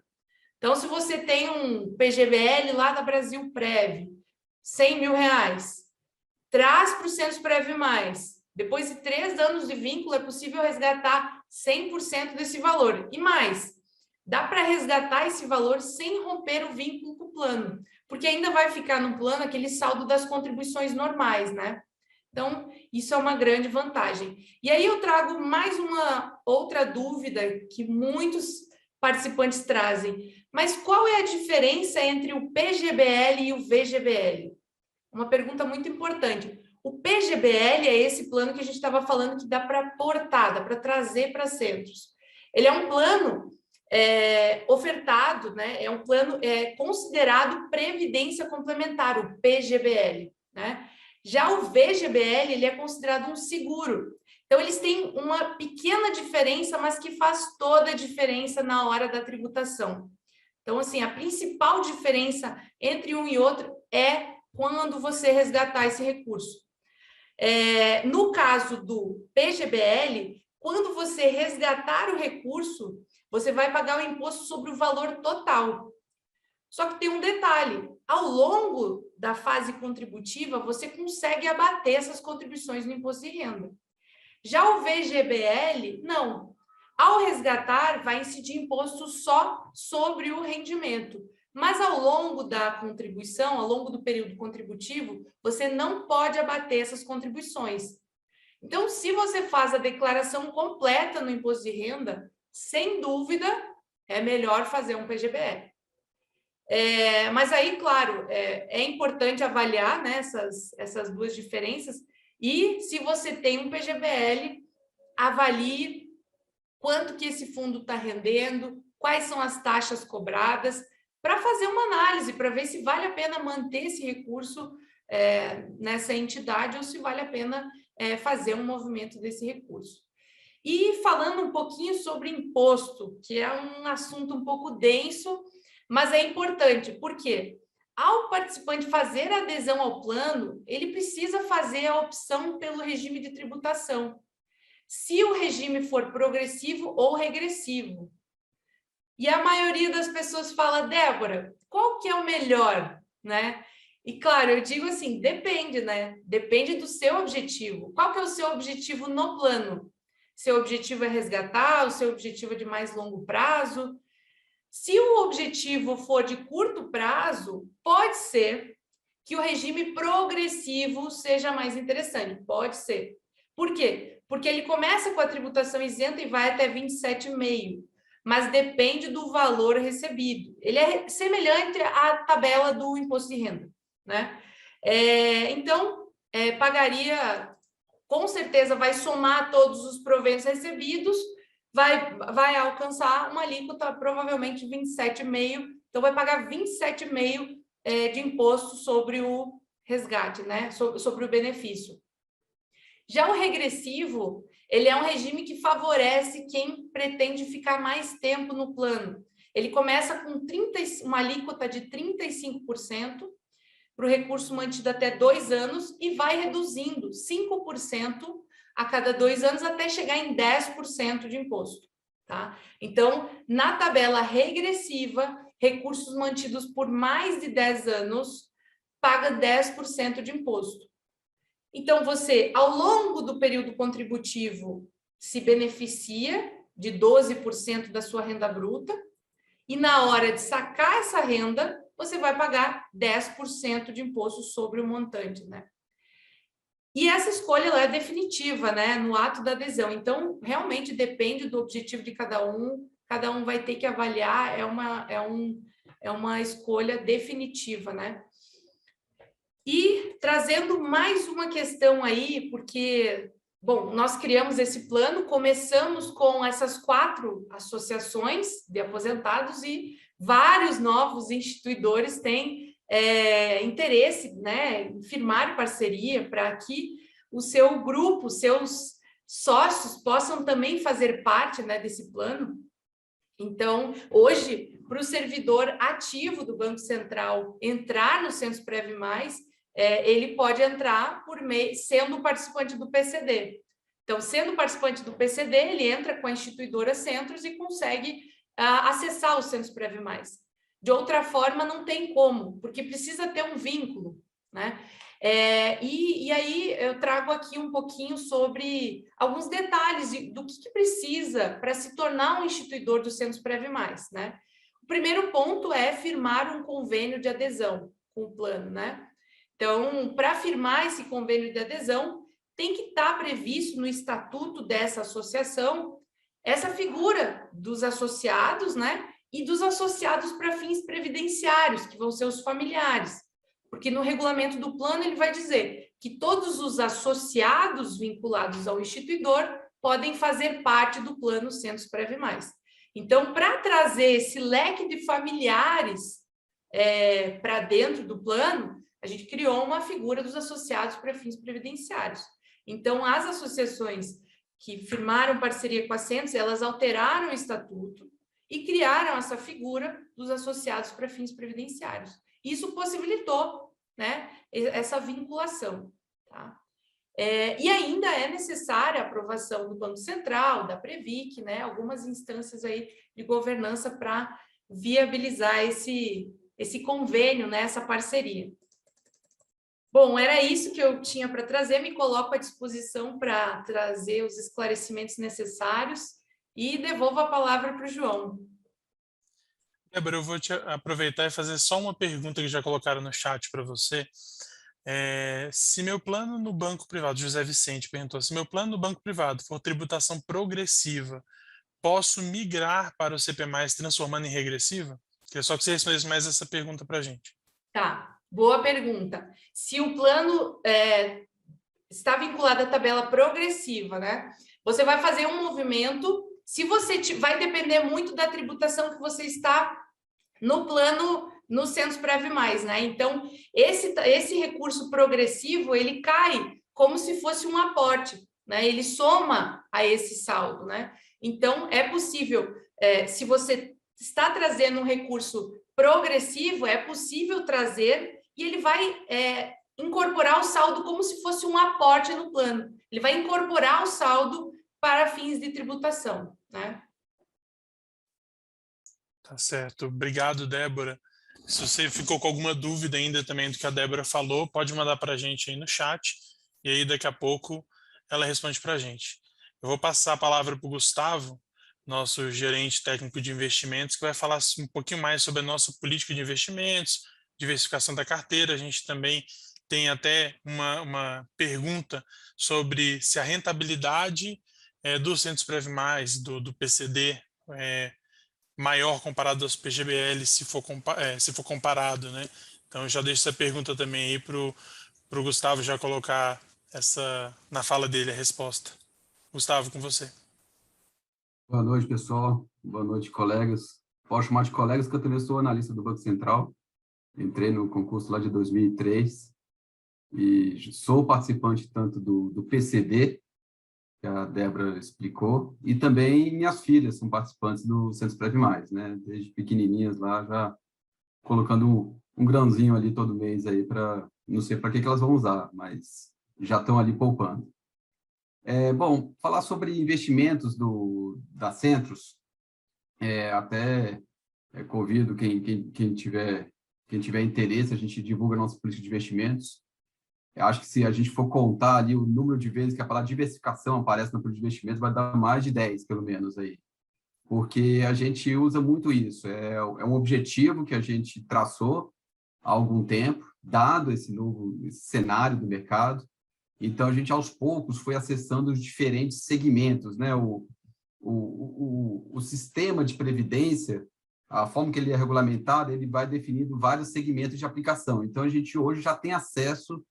Então, se você tem um PGBL lá da Brasilprev, R$100 mil, traz para o Sensprev+. Depois de 3 anos de vínculo, é possível resgatar 100% desse valor. E mais, dá para resgatar esse valor sem romper o vínculo com o plano, porque ainda vai ficar no plano aquele saldo das contribuições normais, né? Então, isso é uma grande vantagem. E aí eu trago mais uma outra dúvida que muitos participantes trazem. Mas qual é a diferença entre o PGBL e o VGBL? Uma pergunta muito importante. O PGBL é esse plano que a gente estava falando que dá para portar, dá para trazer para centros. Ele é um plano ofertado, né? É um plano considerado previdência complementar, o PGBL, né? Já o VGBL, ele é considerado um seguro. Então, eles têm uma pequena diferença, mas que faz toda a diferença na hora da tributação. Então, assim, a principal diferença entre um e outro é quando você resgatar esse recurso. No caso do PGBL, quando você resgatar o recurso, você vai pagar o imposto sobre o valor total. Só que tem um detalhe, ao longo da fase contributiva, você consegue abater essas contribuições no imposto de renda. Já o VGBL, não. Ao resgatar, vai incidir imposto só sobre o rendimento. Mas ao longo da contribuição, ao longo do período contributivo, você não pode abater essas contribuições. Então, se você faz a declaração completa no imposto de renda, sem dúvida, é melhor fazer um PGBL. Mas aí, claro, é importante avaliar, né, essas duas diferenças. E se você tem um PGBL, avalie quanto que esse fundo está rendendo, quais são as taxas cobradas, para fazer uma análise, para ver se vale a pena manter esse recurso nessa entidade ou se vale a pena fazer um movimento desse recurso. E falando um pouquinho sobre imposto, que é um assunto um pouco denso, mas é importante, porque ao participante fazer a adesão ao plano, ele precisa fazer a opção pelo regime de tributação. Se o regime for progressivo ou regressivo. E a maioria das pessoas fala, Débora, qual que é o melhor, né? E claro, eu digo assim, depende, né? Depende do seu objetivo. Qual que é o seu objetivo no plano? Seu objetivo é resgatar, o seu objetivo é de mais longo prazo? Se o objetivo for de curto prazo, pode ser que o regime progressivo seja mais interessante, pode ser. Por quê? Porque ele começa com a tributação isenta e vai até 27,5%, mas depende do valor recebido. Ele é semelhante à tabela do imposto de renda, né? Então, pagaria, com certeza vai somar todos os proventos recebidos, vai alcançar uma alíquota provavelmente 27,5%, então vai pagar 27,5% de imposto sobre o resgate, né? Sobre o benefício. Já o regressivo, ele é um regime que favorece quem pretende ficar mais tempo no plano. Ele começa com uma alíquota de 35% para o recurso mantido até 2 anos e vai reduzindo 5% a cada 2 anos até chegar em 10% de imposto, tá? Então, na tabela regressiva, recursos mantidos por mais de 10 anos paga 10% de imposto. Então, você, ao longo do período contributivo, se beneficia de 12% da sua renda bruta e na hora de sacar essa renda, você vai pagar 10% de imposto sobre o montante, né? E essa escolha ela é definitiva, né, no ato da adesão. Então, realmente depende do objetivo de cada um vai ter que avaliar, é uma escolha definitiva, né? E trazendo mais uma questão aí, porque, bom, nós criamos esse plano, começamos com essas 4 associações de aposentados e vários novos instituidores têm interesse, né, em firmar parceria para que o seu grupo, seus sócios possam também fazer parte, né, desse plano. Então, hoje, para o servidor ativo do Banco Central entrar no Centros-Prev+, ele pode entrar sendo participante do PCD. Então, sendo participante do PCD, ele entra com a instituidora Centros e consegue acessar os Centros-Prev+. De outra forma, não tem como, porque precisa ter um vínculo, né? E aí eu trago aqui um pouquinho sobre alguns detalhes do que precisa para se tornar um instituidor do Centros-Prev+, né? O primeiro ponto é firmar um convênio de adesão com o plano, né? Então, para firmar esse convênio de adesão, tem que estar previsto no estatuto dessa associação essa figura dos associados, né? E dos associados para fins previdenciários, que vão ser os familiares. Porque no regulamento do plano ele vai dizer que todos os associados vinculados ao instituidor podem fazer parte do plano Centros-Prev Mais. Então, para trazer esse leque de familiares para dentro do plano, a gente criou uma figura dos associados para fins previdenciários. Então, as associações que firmaram parceria com a Centros, elas alteraram o estatuto e criaram essa figura dos associados para fins previdenciários. Isso possibilitou, né, essa vinculação. Tá? E ainda é necessária a aprovação do Banco Central, da Previc, né, algumas instâncias aí de governança para viabilizar esse convênio, né, essa parceria. Bom, era isso que eu tinha para trazer, me coloco à disposição para trazer os esclarecimentos necessários e devolvo a palavra para o João. Débora, eu vou te aproveitar e fazer só uma pergunta que já colocaram no chat para você. Se meu plano no banco privado, José Vicente perguntou, se meu plano no banco privado for tributação progressiva, posso migrar para o CP+, transformando em regressiva? Queria só que você respondesse mais essa pergunta para a gente. Tá, boa pergunta. Se o plano está vinculado à tabela progressiva, né? Você vai fazer um movimento, se você vai depender muito da tributação que você está no plano, no Centros-Prev Mais, né? Então, esse recurso progressivo, ele cai como se fosse um aporte, né? Ele soma a esse saldo, né? Então, é possível, se você está trazendo um recurso progressivo, é possível trazer e ele vai incorporar o saldo como se fosse um aporte no plano. Ele vai incorporar o saldo para fins de tributação, né? Tá certo. Obrigado, Débora. Se você ficou com alguma dúvida ainda também do que a Débora falou, pode mandar para a gente aí no chat e aí daqui a pouco ela responde para a gente. Eu vou passar a palavra para o Gustavo, nosso gerente técnico de investimentos, que vai falar um pouquinho mais sobre a nossa política de investimentos, diversificação da carteira. A gente também tem até uma pergunta sobre se a rentabilidade do Centros-Prev Mais, do PCD, maior comparado aos PGBL, se for comparado, né? Então, eu já deixo essa pergunta também aí para o Gustavo já colocar na fala dele a resposta. Gustavo, com você. Boa noite, pessoal. Boa noite, colegas. Posso chamar de colegas porque eu também sou analista do Banco Central. Entrei no concurso lá de 2003 e sou participante tanto do PCD, que a Débora explicou, e também minhas filhas são participantes do Centros-Prev Mais, né? Desde pequenininhas lá, já colocando um grãozinho ali todo mês aí para, não sei para que elas vão usar, mas já estão ali poupando. Bom, falar sobre investimentos da Centros, até convido quem tiver interesse, a gente divulga a nossa política de investimentos. Eu acho que se a gente for contar ali o número de vezes que a palavra diversificação aparece na política de investimentos, vai dar mais de 10, pelo menos, aí. Porque a gente usa muito isso. É um objetivo que a gente traçou há algum tempo, dado esse cenário do mercado. Então, a gente, aos poucos, foi acessando os diferentes segmentos, né? O sistema de previdência, a forma que ele é regulamentado, ele vai definindo vários segmentos de aplicação. Então, a gente hoje já tem acesso,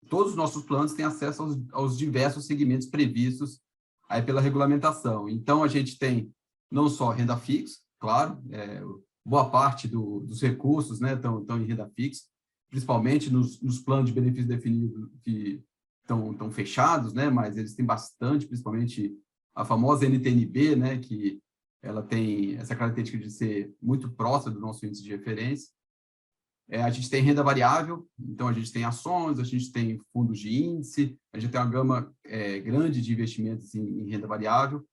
todos os nossos planos têm acesso aos diversos segmentos previstos aí pela regulamentação. Então, a gente tem não só renda fixa, claro, boa parte dos recursos, né, estão em renda fixa, principalmente nos planos de benefício definido que estão fechados, né, mas eles têm bastante, principalmente a famosa NTNB, né, que ela tem essa característica de ser muito próxima do nosso índice de referência. A gente tem renda variável, então a gente tem ações, a gente tem fundos de índice, a gente tem uma gama grande de investimentos em renda variável.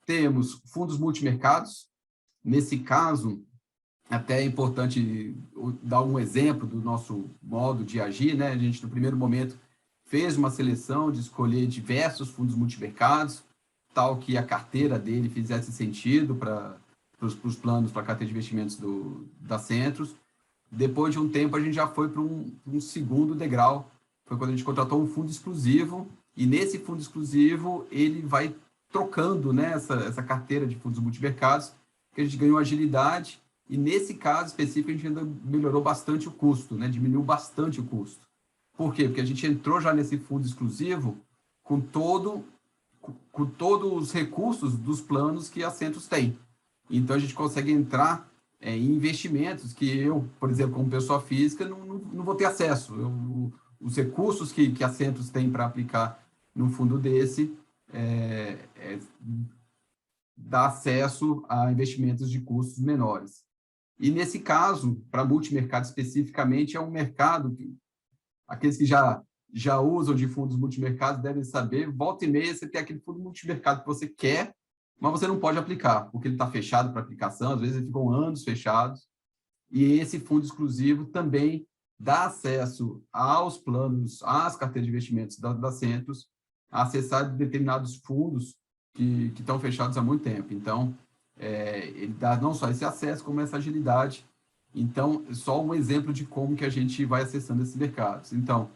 Temos fundos multimercados. Nesse caso, até é importante dar um exemplo do nosso modo de agir, né? A gente, no primeiro momento, fez uma seleção de escolher diversos fundos multimercados, tal que a carteira dele fizesse sentido para os planos, para a carteira de investimentos da Centros. Depois de um tempo, a gente já foi para um segundo degrau, foi quando a gente contratou um fundo exclusivo, e nesse fundo exclusivo ele vai trocando, né, essa carteira de fundos multimercados, que a gente ganhou agilidade E nesse caso específico, a gente ainda melhorou bastante o custo, né? Diminuiu bastante o custo. Por quê? Porque a gente entrou já nesse fundo exclusivo com todos os recursos dos planos que a Centros tem. Então, a gente consegue entrar em investimentos que eu, por exemplo, como pessoa física, não vou ter acesso. Os recursos que a Centros tem para aplicar num fundo desse dá acesso a investimentos de custos menores. E, nesse caso, para multimercado especificamente, é um mercado que aqueles que já usam de fundos multimercados devem saber, volta e meia você tem aquele fundo multimercado que você quer, mas você não pode aplicar, porque ele está fechado para aplicação, às vezes ele ficam anos fechados, e esse fundo exclusivo também dá acesso aos planos, às carteiras de investimentos da Centros, a acessar determinados fundos que estão fechados há muito tempo. Então, ele dá não só esse acesso, como essa agilidade. Então, só um exemplo de como que a gente vai acessando esses mercados. Então,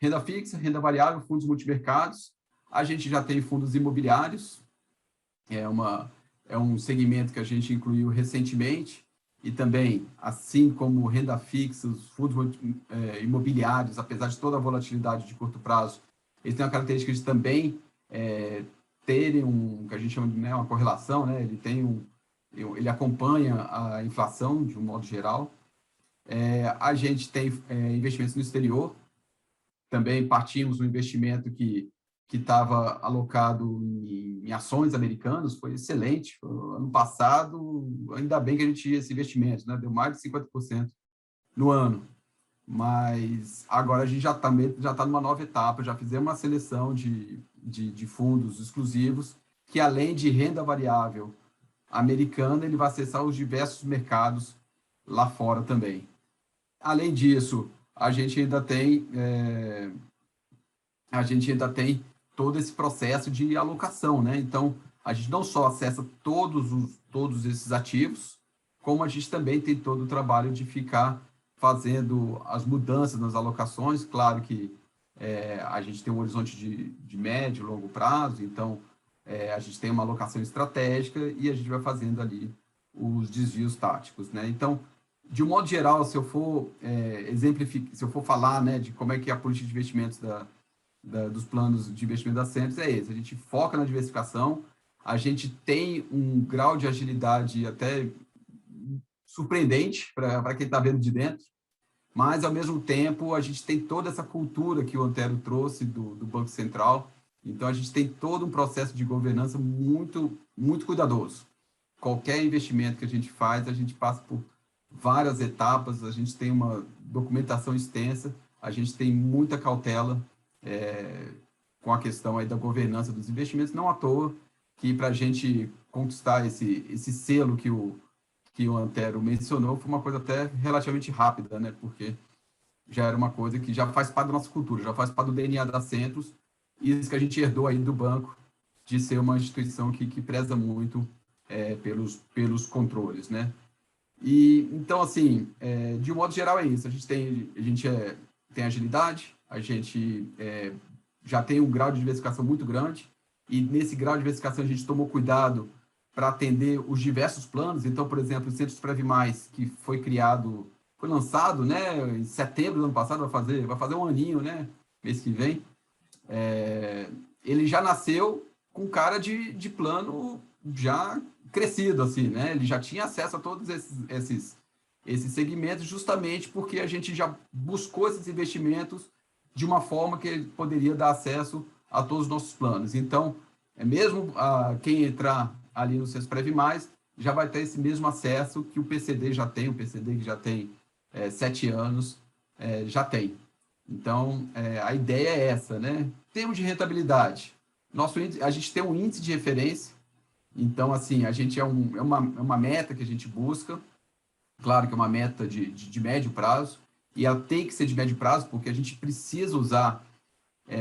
renda fixa, renda variável, fundos multimercados. A gente já tem fundos imobiliários, é um segmento que a gente incluiu recentemente, e também, assim como renda fixa, os fundos imobiliários, apesar de toda a volatilidade de curto prazo, eles têm uma característica de também terem que a gente chama de uma correlação, né? Ele acompanha a inflação, de um modo geral. A gente tem investimentos no exterior, também partimos do investimento que estava alocado em ações americanas, foi excelente. Ano passado, ainda bem que a gente tinha esse investimento, né? Deu mais de 50% no ano. Mas agora a gente já tá numa nova etapa, já fizemos uma seleção de fundos exclusivos, que além de renda variável americana, ele vai acessar os diversos mercados lá fora também. Além disso, a gente ainda tem todo esse processo de alocação, né? Então, a gente não só acessa todos esses ativos, como a gente também tem todo o trabalho de ficar fazendo as mudanças nas alocações. Claro que a gente tem um horizonte de médio e longo prazo, então a gente tem uma alocação estratégica e a gente vai fazendo ali os desvios táticos, né? Então, de um modo geral, se eu for exemplificar, se eu for falar, né, de como é que é a política de investimentos dos planos de investimento da Centros, é esse: a gente foca na diversificação, a gente tem um grau de agilidade até surpreendente para quem está vendo de dentro, mas, ao mesmo tempo, a gente tem toda essa cultura que o Antero trouxe do Banco Central. Então, a gente tem todo um processo de governança muito, muito cuidadoso. Qualquer investimento que a gente faz, a gente passa por várias etapas, a gente tem uma documentação extensa, a gente tem muita cautela com a questão aí da governança dos investimentos. Não à toa que, para a gente conquistar esse selo que o Antero mencionou, foi uma coisa até relativamente rápida, né? Porque já era uma coisa que já faz parte da nossa cultura, já faz parte do DNA da Centros, e isso que a gente herdou aí do banco, de ser uma instituição que preza muito pelos controles, né? E, então, assim, de um modo geral é isso. A gente tem agilidade, a gente já tem um grau de diversificação muito grande, e nesse grau de diversificação a gente tomou cuidado para atender os diversos planos. Então, por exemplo, o Centros Previ Mais, que foi lançado, né, em setembro do ano passado, vai fazer um aninho, né, mês que vem, ele já nasceu com cara de plano já crescido, assim, né? Ele já tinha acesso a todos esses segmentos, justamente porque a gente já buscou esses investimentos de uma forma que ele poderia dar acesso a todos os nossos planos. Então, mesmo quem entrar ali no Centros Previ Mais já vai ter esse mesmo acesso que o PCD já tem, o PCD que já tem 7 anos, já tem. Então, a ideia é essa, né? Em termos de rentabilidade, a gente tem um índice de referência. Então, assim, a gente é uma meta que a gente busca. Claro que é uma meta de médio prazo, e ela tem que ser de médio prazo, porque a gente precisa usar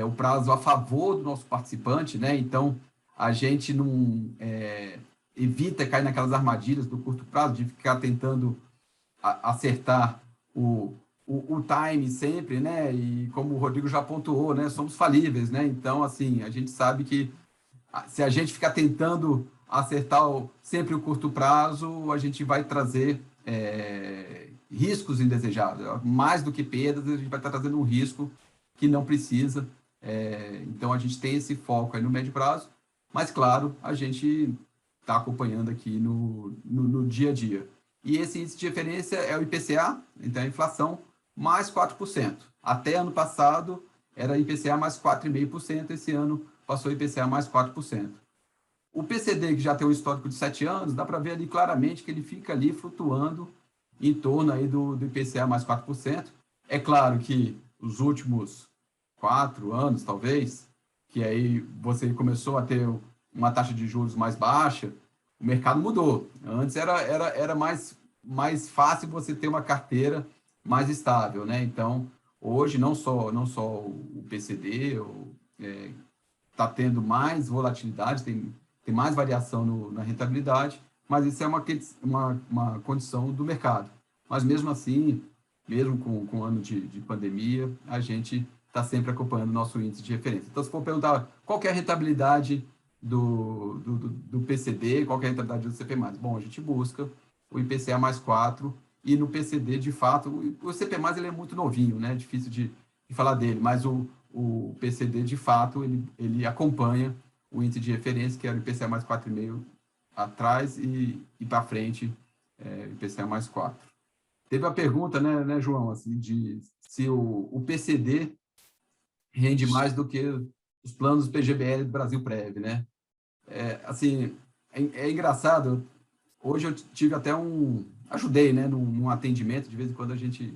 o prazo a favor do nosso participante, né? Então, a gente não evita cair naquelas armadilhas do curto prazo, de ficar tentando acertar o time sempre, né? E como o Rodrigo já pontuou, né? Somos falíveis, né? Então, assim, a gente sabe que se a gente ficar tentando acertar sempre o curto prazo, a gente vai trazer riscos indesejados. Mais do que perdas, a gente vai estar trazendo um risco que não precisa. Então, a gente tem esse foco aí no médio prazo, mas, claro, a gente está acompanhando aqui no dia a dia. E esse índice de referência é o IPCA, então a inflação, mais 4%. Até ano passado, era IPCA mais 4,5%, esse ano passou IPCA mais 4%. O PCD, que já tem um histórico de 7 anos, dá para ver ali claramente que ele fica ali flutuando em torno aí do IPCA mais 4%. É claro que os últimos 4 anos, talvez, que aí você começou a ter uma taxa de juros mais baixa, o mercado mudou. Antes era mais fácil você ter uma carteira mais estável, né? Então, hoje, não só o PCD está tendo mais volatilidade, tem mais variação na rentabilidade, mas isso é uma condição do mercado. Mas, mesmo assim, mesmo com o ano de pandemia, a gente está sempre acompanhando o nosso índice de referência. Então, se for perguntar qual que é a rentabilidade do PCD, qual que é a rentabilidade do CP+, bom, a gente busca o IPCA mais 4, e no PCD, de fato, o CP+, ele é muito novinho, né? Difícil de falar dele, mas o PCD, de fato, ele acompanha o índice de referência, que era o IPCA mais 4,5 atrás e para frente, IPCA mais 4. Teve a pergunta, né, João, assim, de se o PCD rende mais do que os planos PGBL do Brasilprev, né? Assim, é engraçado. Hoje eu tive até ajudei, né, num atendimento, de vez em quando a gente,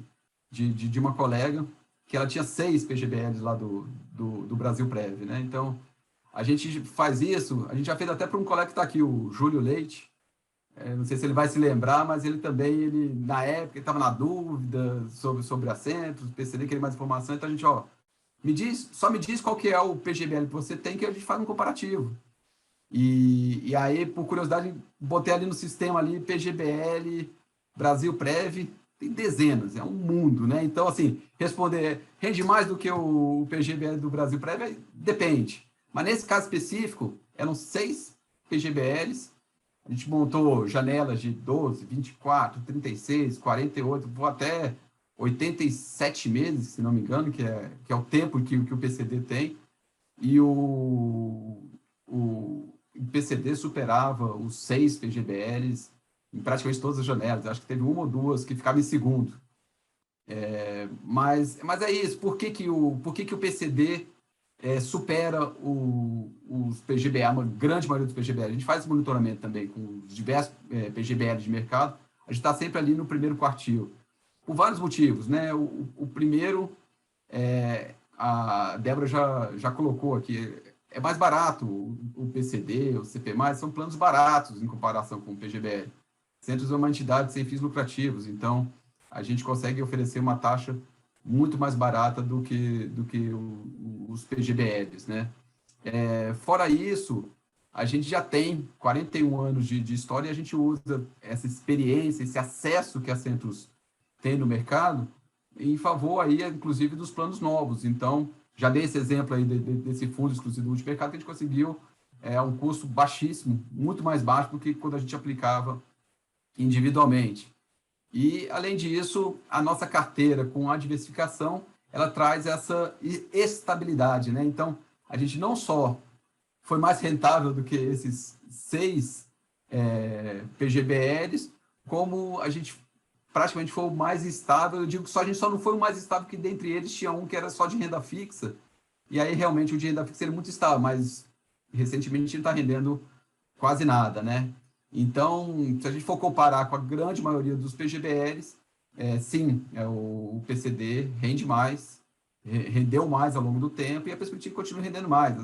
de uma colega, que ela tinha 6 PGBLs lá do Brasilprev, né? Então, a gente faz isso, a gente já fez até para um colega que está aqui, o Júlio Leite, não sei se ele vai se lembrar, mas ele também, na época, estava na dúvida sobre assentos, PCD, queria mais informação, então a gente, só me diz qual que é o PGBL que você tem, que a gente faz um comparativo. E aí, por curiosidade, botei ali no sistema ali, PGBL, Brasilprev, tem dezenas, é um mundo, né? Então, assim, responder, rende mais do que o PGBL do Brasilprev? Depende. Mas nesse caso específico, eram 6 PGBLs, a gente montou janelas de 12, 24, 36, 48, vou até 87 meses, se não me engano, que é o tempo que o PCD tem, e o PCD superava os 6 PGBLs em praticamente todas as janelas. Acho que teve 1 ou 2 que ficavam em segundo. Mas é isso. Por que o PCD supera os PGBA, uma grande maioria dos PGBL? A gente faz esse monitoramento também com os diversos PGBL de mercado. A gente está sempre ali no primeiro quartil, por vários motivos, né? O primeiro, a Débora já colocou aqui, é mais barato o PCD, o CP+, são planos baratos em comparação com o PGBL. Centros é uma entidade sem fins lucrativos, então a gente consegue oferecer uma taxa muito mais barata do que os PGBLs, né? Fora isso, a gente já tem 41 anos de história e a gente usa essa experiência, esse acesso que a Centros tem no mercado em favor aí, inclusive, dos planos novos. Então, já dei esse exemplo aí desse fundo exclusivo do multimercado, que a gente conseguiu um custo baixíssimo, muito mais baixo do que quando a gente aplicava individualmente. E, além disso, a nossa carteira com a diversificação, ela traz essa estabilidade, né? Então, a gente não só foi mais rentável do que esses 6 PGBLs, como a gente praticamente foi o mais estável. Eu digo que a gente só não foi o mais estável, que dentre eles tinha um que era só de renda fixa, e aí realmente o de renda fixa era muito estável, mas recentemente a gente não está rendendo quase nada, né? Então, se a gente for comparar com a grande maioria dos PGBLs, sim, o PCD rende mais, rendeu mais ao longo do tempo, e a perspectiva continua rendendo mais.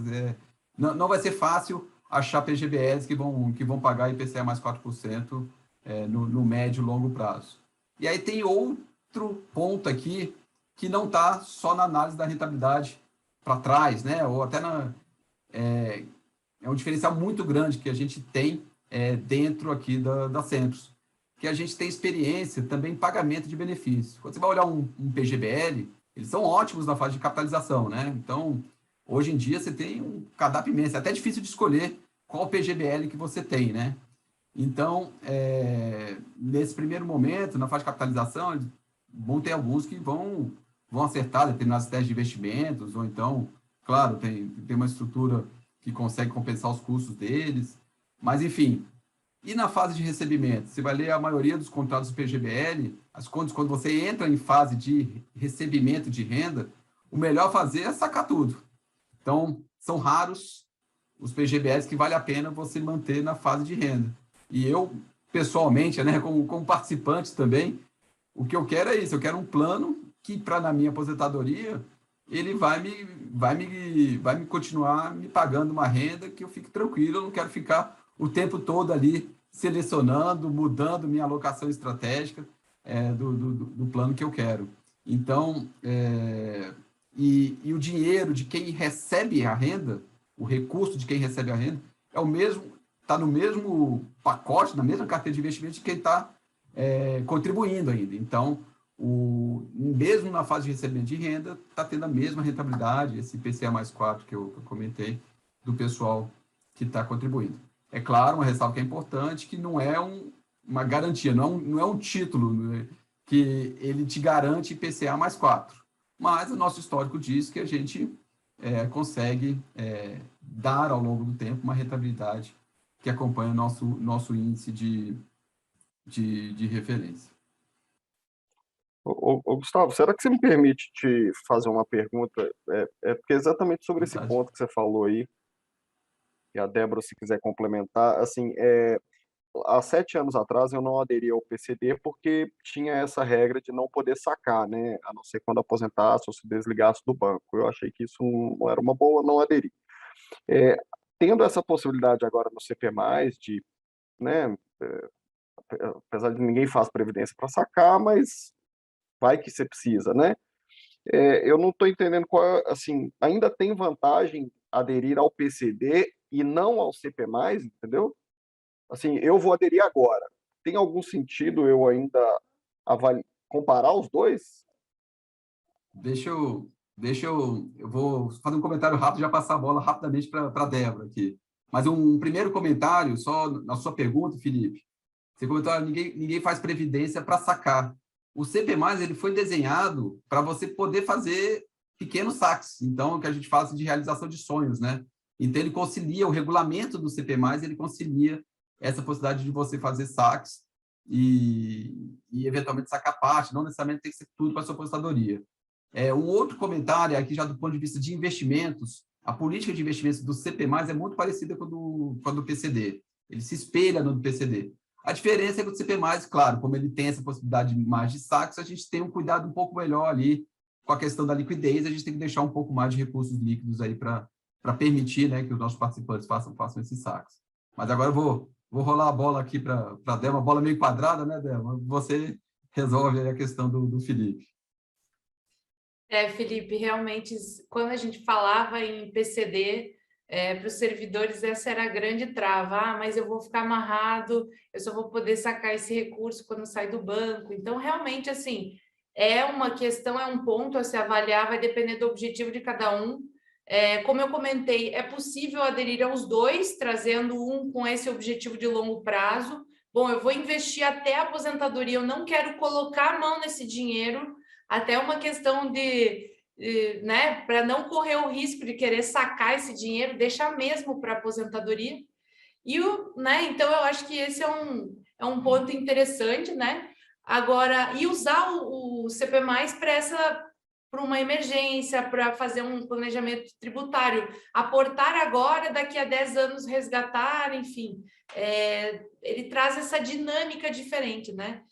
Não vai ser fácil achar PGBLs que vão pagar IPCA mais 4% no médio e longo prazo. E aí tem outro ponto aqui que não está só na análise da rentabilidade para trás, né? Ou até é um diferencial muito grande que a gente tem dentro aqui da Centros, que a gente tem experiência também em pagamento de benefícios. Quando você vai olhar um PGBL, eles são ótimos na fase de capitalização, né? Então, hoje em dia, você tem um cardápio imenso. É até difícil de escolher qual PGBL que você tem, né? Então, nesse primeiro momento, na fase de capitalização, vão ter alguns que vão acertar determinados testes de investimentos, ou então, claro, tem uma estrutura que consegue compensar os custos deles, mas, enfim. E na fase de recebimento? Você vai ler a maioria dos contratos do PGBL, as contas, quando você entra em fase de recebimento de renda, o melhor fazer é sacar tudo. Então, são raros os PGBLs que vale a pena você manter na fase de renda. E eu, pessoalmente, né, como participante também, o que eu quero é isso, eu quero um plano que, na minha aposentadoria, ele vai me continuar me pagando uma renda que eu fique tranquilo, eu não quero ficar o tempo todo ali selecionando, mudando minha alocação estratégica do plano que eu quero. Então, e o dinheiro de quem recebe a renda, o recurso de quem recebe a renda, é o mesmo, está no mesmo pacote, na mesma carteira de investimento de quem está contribuindo ainda. Então, mesmo na fase de recebimento de renda, está tendo a mesma rentabilidade, esse IPCA mais 4 que eu comentei, do pessoal que está contribuindo. É claro, uma ressalva que é importante, que não é uma garantia, não é um título que ele te garante IPCA mais 4. Mas o nosso histórico diz que a gente consegue dar ao longo do tempo uma rentabilidade que acompanha o nosso índice de referência. Ô, Gustavo, será que você me permite te fazer uma pergunta? Porque é exatamente sobre esse ponto que você falou aí, e a Débora, se quiser complementar, assim, há 7 anos atrás eu não aderi ao PCD porque tinha essa regra de não poder sacar, né, a não ser quando aposentasse ou se desligasse do banco. Eu achei que isso não era uma boa, não aderi. Tendo essa possibilidade agora no CP+, de, né, apesar de ninguém faz previdência para sacar, mas vai que você precisa, né? Eu não estou entendendo assim, ainda tem vantagem aderir ao PCD e não ao CP+, entendeu? Assim, eu vou aderir agora. Tem algum sentido eu ainda comparar os dois? Eu vou fazer um comentário rápido e já passar a bola rapidamente para a Débora aqui. Mas um primeiro comentário, só na sua pergunta, Felipe. Você comentou, ninguém faz previdência para sacar. O CP+, ele foi desenhado para você poder fazer pequenos saques. Então, o que a gente fala de realização de sonhos, né? Então, ele concilia, o regulamento do CP+, ele concilia essa possibilidade de você fazer saques e eventualmente sacar parte, não necessariamente tem que ser tudo para a sua aposentadoria. Um outro comentário aqui, já do ponto de vista de investimentos, a política de investimentos do CP+, é muito parecida com a do PCD. Ele se espelha no do PCD. A diferença é que o CP+, claro, como ele tem essa possibilidade mais de saques, a gente tem um cuidado um pouco melhor ali com a questão da liquidez, a gente tem que deixar um pouco mais de recursos líquidos aí para permitir, né, que os nossos participantes façam esses saques. Mas agora eu vou rolar a bola aqui para a Débora, uma bola meio quadrada, né, Débora? Você resolve aí a questão do Felipe. Felipe, realmente, quando a gente falava em PCD, para os servidores essa era a grande trava. Mas eu vou ficar amarrado, eu só vou poder sacar esse recurso quando sair do banco. Então, realmente, assim, é uma questão, é um ponto a se avaliar, vai depender do objetivo de cada um. Como eu comentei, é possível aderir aos dois, trazendo um com esse objetivo de longo prazo. Bom, eu vou investir até a aposentadoria, eu não quero colocar a mão nesse dinheiro, até uma questão né, para não correr o risco de querer sacar esse dinheiro, deixar mesmo para a aposentadoria. Né, então, eu acho que esse é um ponto interessante, né? Agora, e usar o CP+, para uma emergência, para fazer um planejamento tributário, aportar agora, daqui a 10 anos resgatar, enfim, ele traz essa dinâmica diferente, né?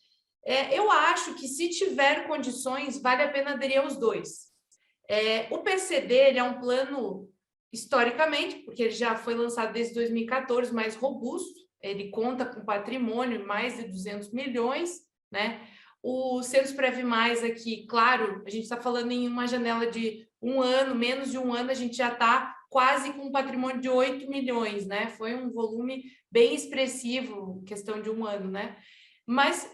Eu acho que, se tiver condições, vale a pena aderir aos dois. O PCD ele é um plano, historicamente, porque ele já foi lançado desde 2014, mais robusto, ele conta com patrimônio de mais de 200 milhões, né? O Sensprev+, aqui, claro, a gente está falando em uma janela de 1 ano, menos de 1 ano, a gente já está quase com um patrimônio de 8 milhões, né? Foi um volume bem expressivo, questão de 1 ano, né? Mas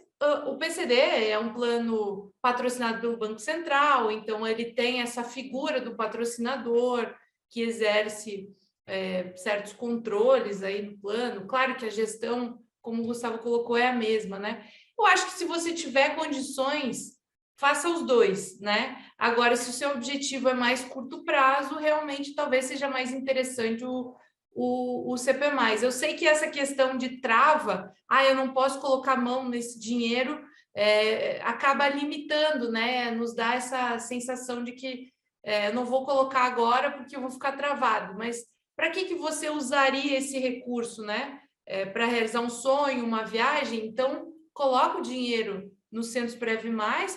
o PCD é um plano patrocinado pelo Banco Central, então ele tem essa figura do patrocinador que exerce certos controles aí no plano. Claro que a gestão, como o Gustavo colocou, é a mesma, né? Eu acho que se você tiver condições, faça os dois, né? Agora, se o seu objetivo é mais curto prazo, realmente talvez seja mais interessante o CP+. Eu sei que essa questão de trava, eu não posso colocar a mão nesse dinheiro, acaba limitando, né? Nos dá essa sensação de que eu não vou colocar agora porque eu vou ficar travado. Mas para que você usaria esse recurso, né? Para realizar um sonho, uma viagem? Então, coloca o dinheiro no Centros-Prev+,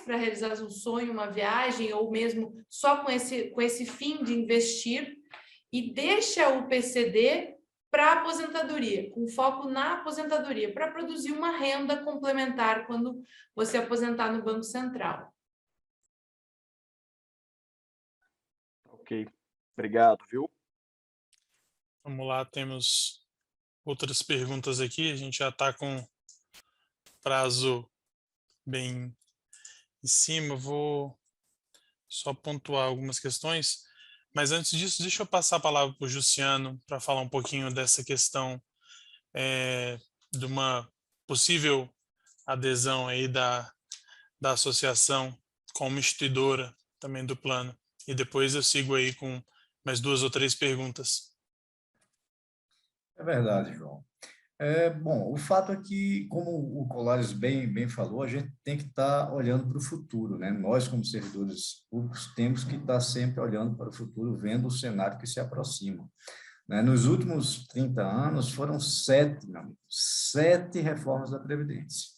para realizar um sonho, uma viagem, ou mesmo só com esse fim de investir, e deixa o PCD para a aposentadoria, com foco na aposentadoria, para produzir uma renda complementar quando você aposentar no Banco Central. Ok, obrigado, viu? Vamos lá, temos outras perguntas aqui, a gente já está com prazo bem em cima, vou só pontuar algumas questões, mas antes disso, deixa eu passar a palavra para o Jussiano para falar um pouquinho dessa questão de uma possível adesão aí da associação como instituidora também do plano. E depois eu sigo aí com mais 2 ou 3 perguntas. É verdade, João. Bom, o fato é que, como o Colares bem falou, a gente tem que estar olhando para o futuro, né? Nós, como servidores públicos, temos que estar sempre olhando para o futuro, vendo o cenário que se aproxima, né? Nos últimos 30 anos, foram 7 reformas da Previdência,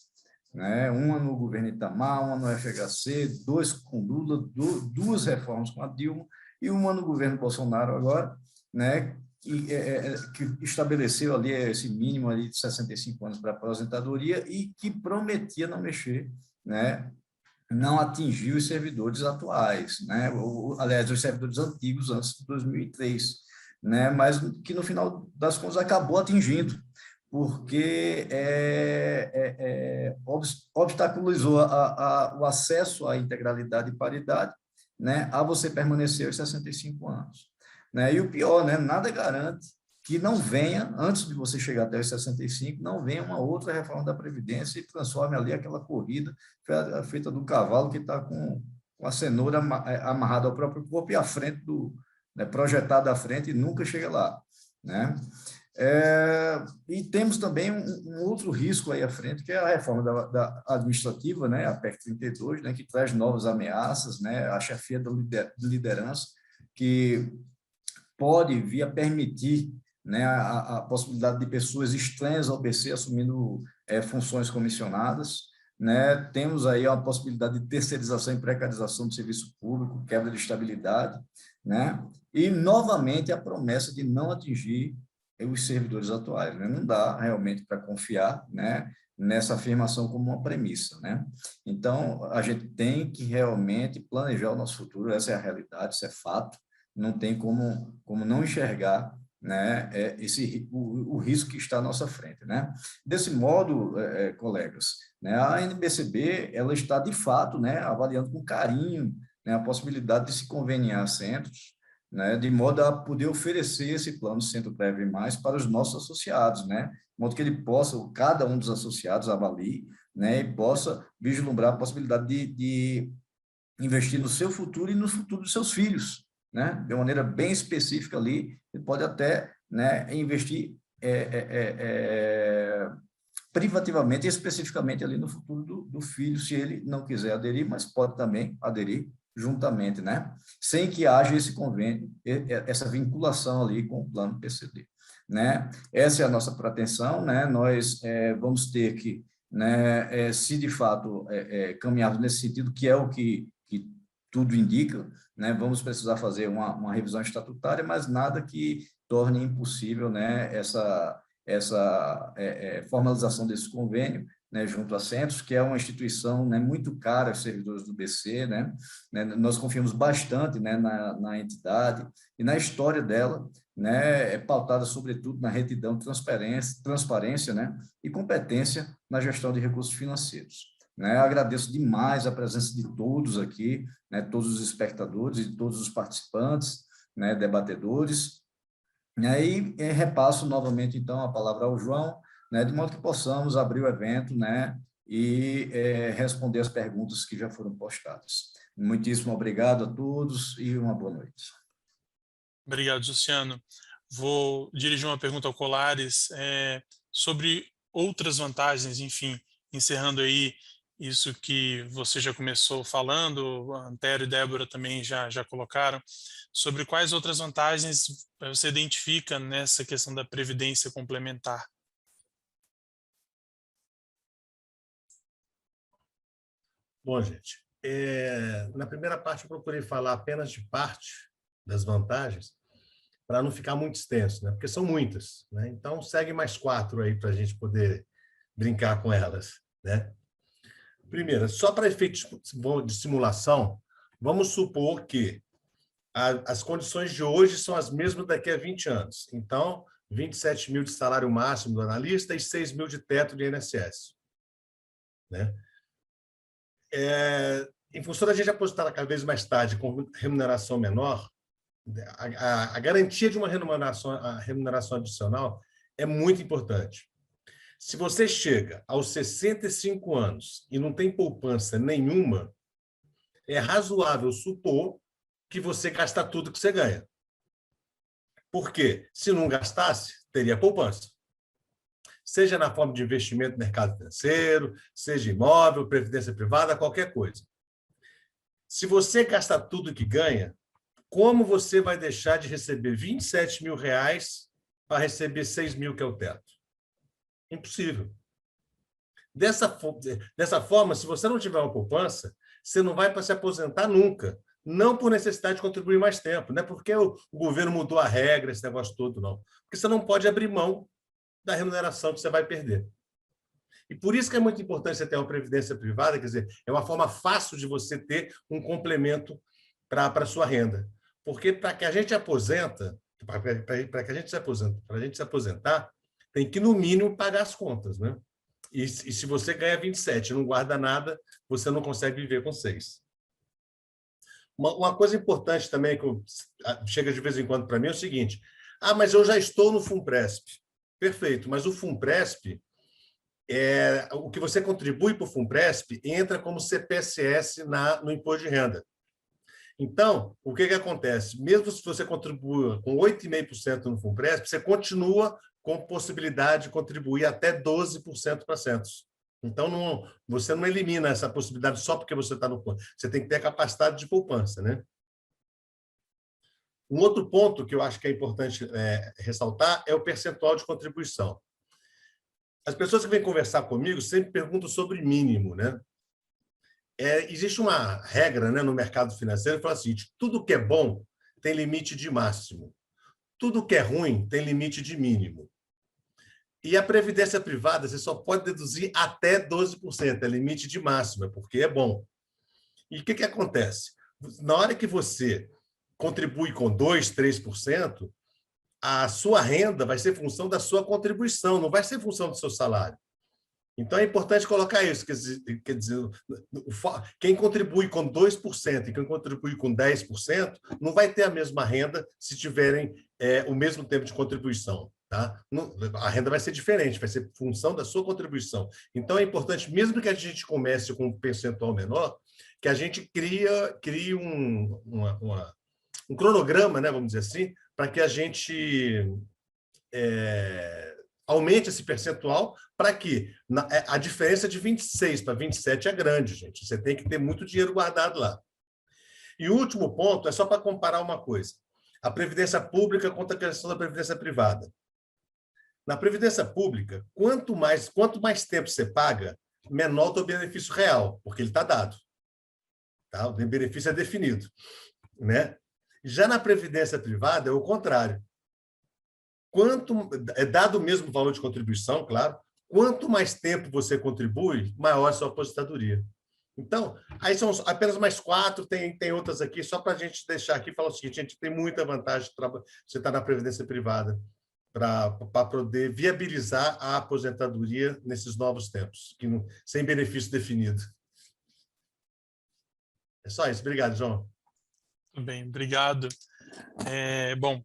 né? Uma no governo Itamar, uma no FHC, 2 com Lula, 2 reformas com a Dilma, e uma no governo Bolsonaro agora, né? Que estabeleceu ali esse mínimo ali de 65 anos para aposentadoria e que prometia não mexer, né? Não atingiu os servidores atuais, né? Aliás, os servidores antigos antes de 2003, né? Mas que no final das contas acabou atingindo, porque obstaculizou o acesso à integralidade e paridade, né? A você permanecer aos 65 anos. Né? E o pior, né? Nada garante que não venha, antes de você chegar até os 65, não venha uma outra reforma da Previdência e transforme ali aquela corrida feita do cavalo que está com a cenoura amarrada ao próprio corpo e à frente né, projetada à frente e nunca chega lá, né? E temos também um outro risco aí à frente, que é a reforma da administrativa, né? A PEC 32, né? Que traz novas ameaças, né? A chefia de liderança, que pode vir a permitir, né, a possibilidade de pessoas estranhas ao BC assumindo funções comissionadas, né? Temos aí a possibilidade de terceirização e precarização do serviço público, quebra de estabilidade, né? E, novamente, a promessa de não atingir os servidores atuais, né? Não dá realmente para confiar, né, nessa afirmação como uma premissa, né? Então, a gente tem que realmente planejar o nosso futuro, essa é a realidade, isso é fato, não tem como não enxergar, né, o risco que está à nossa frente, né? Desse modo, colegas, né, a NBCB ela está de fato, né, avaliando com carinho, né, a possibilidade de se conveniar centros, né, de modo a poder oferecer esse plano Centro-Prev+ para os nossos associados, né, de modo que ele possa, cada um dos associados avalie, né, e possa vislumbrar a possibilidade de investir no seu futuro e no futuro dos seus filhos, né? De uma maneira bem específica ali, ele pode até, né, investir privativamente, especificamente ali no futuro do filho, se ele não quiser aderir, mas pode também aderir juntamente, né? Sem que haja esse convênio, essa vinculação ali com o plano PCD, né? Essa é a nossa pretensão, né? Nós vamos ter que, né, se de fato caminharmos nesse sentido, que é o que tudo indica, né? Vamos precisar fazer uma revisão estatutária, mas nada que torne impossível, né, essa formalização desse convênio, né, junto a Centros, que é uma instituição, né, muito cara aos servidores do BC, né? Nós confiamos bastante, né, na entidade e na história dela, né, pautada sobretudo na retidão, transparência, né, e competência na gestão de recursos financeiros. Né, agradeço demais a presença de todos aqui, né, todos os espectadores e todos os participantes, né, debatedores, E aí, repasso novamente, então, a palavra ao João, né, de modo que possamos abrir o evento, né, e responder as perguntas que já foram postadas. Muitíssimo obrigado a todos e uma boa noite. Obrigado, Luciano. Vou dirigir uma pergunta ao Colares sobre outras vantagens, enfim, encerrando aí isso que você já começou falando, Antério e Débora também já colocaram, sobre quais outras vantagens você identifica nessa questão da previdência complementar. Bom, gente, na primeira parte eu procurei falar apenas de parte das vantagens, para não ficar muito extenso, né? Porque são muitas, né? Então, segue mais 4 aí para a gente poder brincar com elas, né? Primeiro, só para efeitos de simulação, vamos supor que as condições de hoje são as mesmas daqui a 20 anos. Então, 27 mil de salário máximo do analista e 6 mil de teto de INSS, né? Em função da gente aposentar cada vez mais tarde com remuneração menor, a garantia de uma remuneração adicional é muito importante. Se você chega aos 65 anos e não tem poupança nenhuma, é razoável supor que você gasta tudo que você ganha. Porque, se não gastasse, teria poupança. Seja na forma de investimento no mercado financeiro, seja imóvel, previdência privada, qualquer coisa. Se você gasta tudo que ganha, como você vai deixar de receber 27 mil reais para receber 6 mil, que é o teto? Impossível. Dessa forma, se você não tiver uma poupança, você não vai para se aposentar nunca. Não por necessidade de contribuir mais tempo, não é porque o governo mudou a regra, esse negócio todo, não. Porque você não pode abrir mão da remuneração que você vai perder. E por isso que é muito importante você ter uma previdência privada, quer dizer, é uma forma fácil de você ter um complemento para a sua renda. Porque para que a gente aposenta, para que a gente se aposentar, tem que, no mínimo, pagar as contas, né? E se você ganha 27 e não guarda nada, você não consegue viver com 6. Uma coisa importante também, que chega de vez em quando para mim, é o seguinte: mas eu já estou no FUNPRESP. Perfeito, mas o FUNPRESP, o que você contribui para o FUNPRESP entra como CPSS no imposto de renda. Então, o que acontece? Mesmo se você contribua com 8,5% no FUNPRESP, você continua com possibilidade de contribuir até 12% para Centros. Então, você não elimina essa possibilidade só porque você está no fundo. Você tem que ter a capacidade de poupança, né? Um outro ponto que eu acho que é importante ressaltar é o percentual de contribuição. As pessoas que vêm conversar comigo sempre perguntam sobre mínimo, né? Existe uma regra, né, no mercado financeiro que fala assim: tudo que é bom tem limite de máximo, tudo que é ruim tem limite de mínimo. E a previdência privada você só pode deduzir até 12%, é limite de máximo, porque é bom. E o que acontece? Na hora que você contribui com 2%, 3%, a sua renda vai ser função da sua contribuição, não vai ser função do seu salário. Então, é importante colocar isso. Quer dizer, quem contribui com 2% e quem contribui com 10% não vai ter a mesma renda se tiverem o mesmo tempo de contribuição. Tá? A renda vai ser diferente, vai ser função da sua contribuição. Então, é importante, mesmo que a gente comece com um percentual menor, que a gente crie um cronograma, né, vamos dizer assim, para que a gente aumente esse percentual, para que a diferença de 26 para 27 é grande, gente. Você tem que ter muito dinheiro guardado lá. E o último ponto é só para comparar uma coisa: a previdência pública contra a questão da previdência privada. Na previdência pública, quanto mais tempo você paga, menor o teu benefício real, porque ele está dado. Tá? O benefício é definido, né? Já na previdência privada, é o contrário. Dado o mesmo valor de contribuição, claro, quanto mais tempo você contribui, maior a sua aposentadoria. Então, aí são apenas mais 4, tem outras aqui, só para a gente deixar aqui e falar o seguinte: a gente tem muita vantagem de você estar na previdência privada para poder viabilizar a aposentadoria nesses novos tempos, sem benefício definido. É só isso. Obrigado, João. Tudo bem, obrigado. Bom,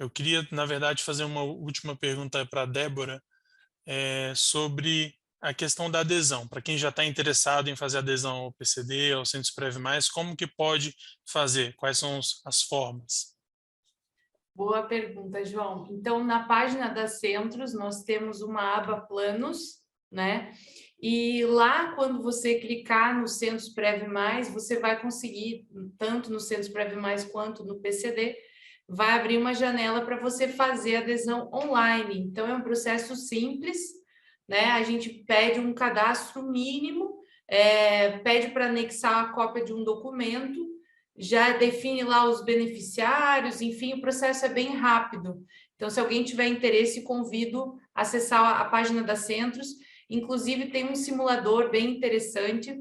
Eu queria, na verdade, fazer uma última pergunta para a Débora sobre a questão da adesão. Para quem já está interessado em fazer adesão ao PCD, ao Centros Prev Mais, como que pode fazer? Quais são as formas? Boa pergunta, João. Então, na página da Centros, nós temos uma aba Planos, né? E lá, quando você clicar no Centros Prev Mais, você vai conseguir, tanto no Centros Prev Mais quanto no PCD, vai abrir uma janela para você fazer adesão online. Então, é um processo simples, né? A gente pede um cadastro mínimo, pede para anexar a cópia de um documento, já define lá os beneficiários, enfim, o processo é bem rápido. Então, se alguém tiver interesse, convido a acessar a página da Centros. Inclusive, tem um simulador bem interessante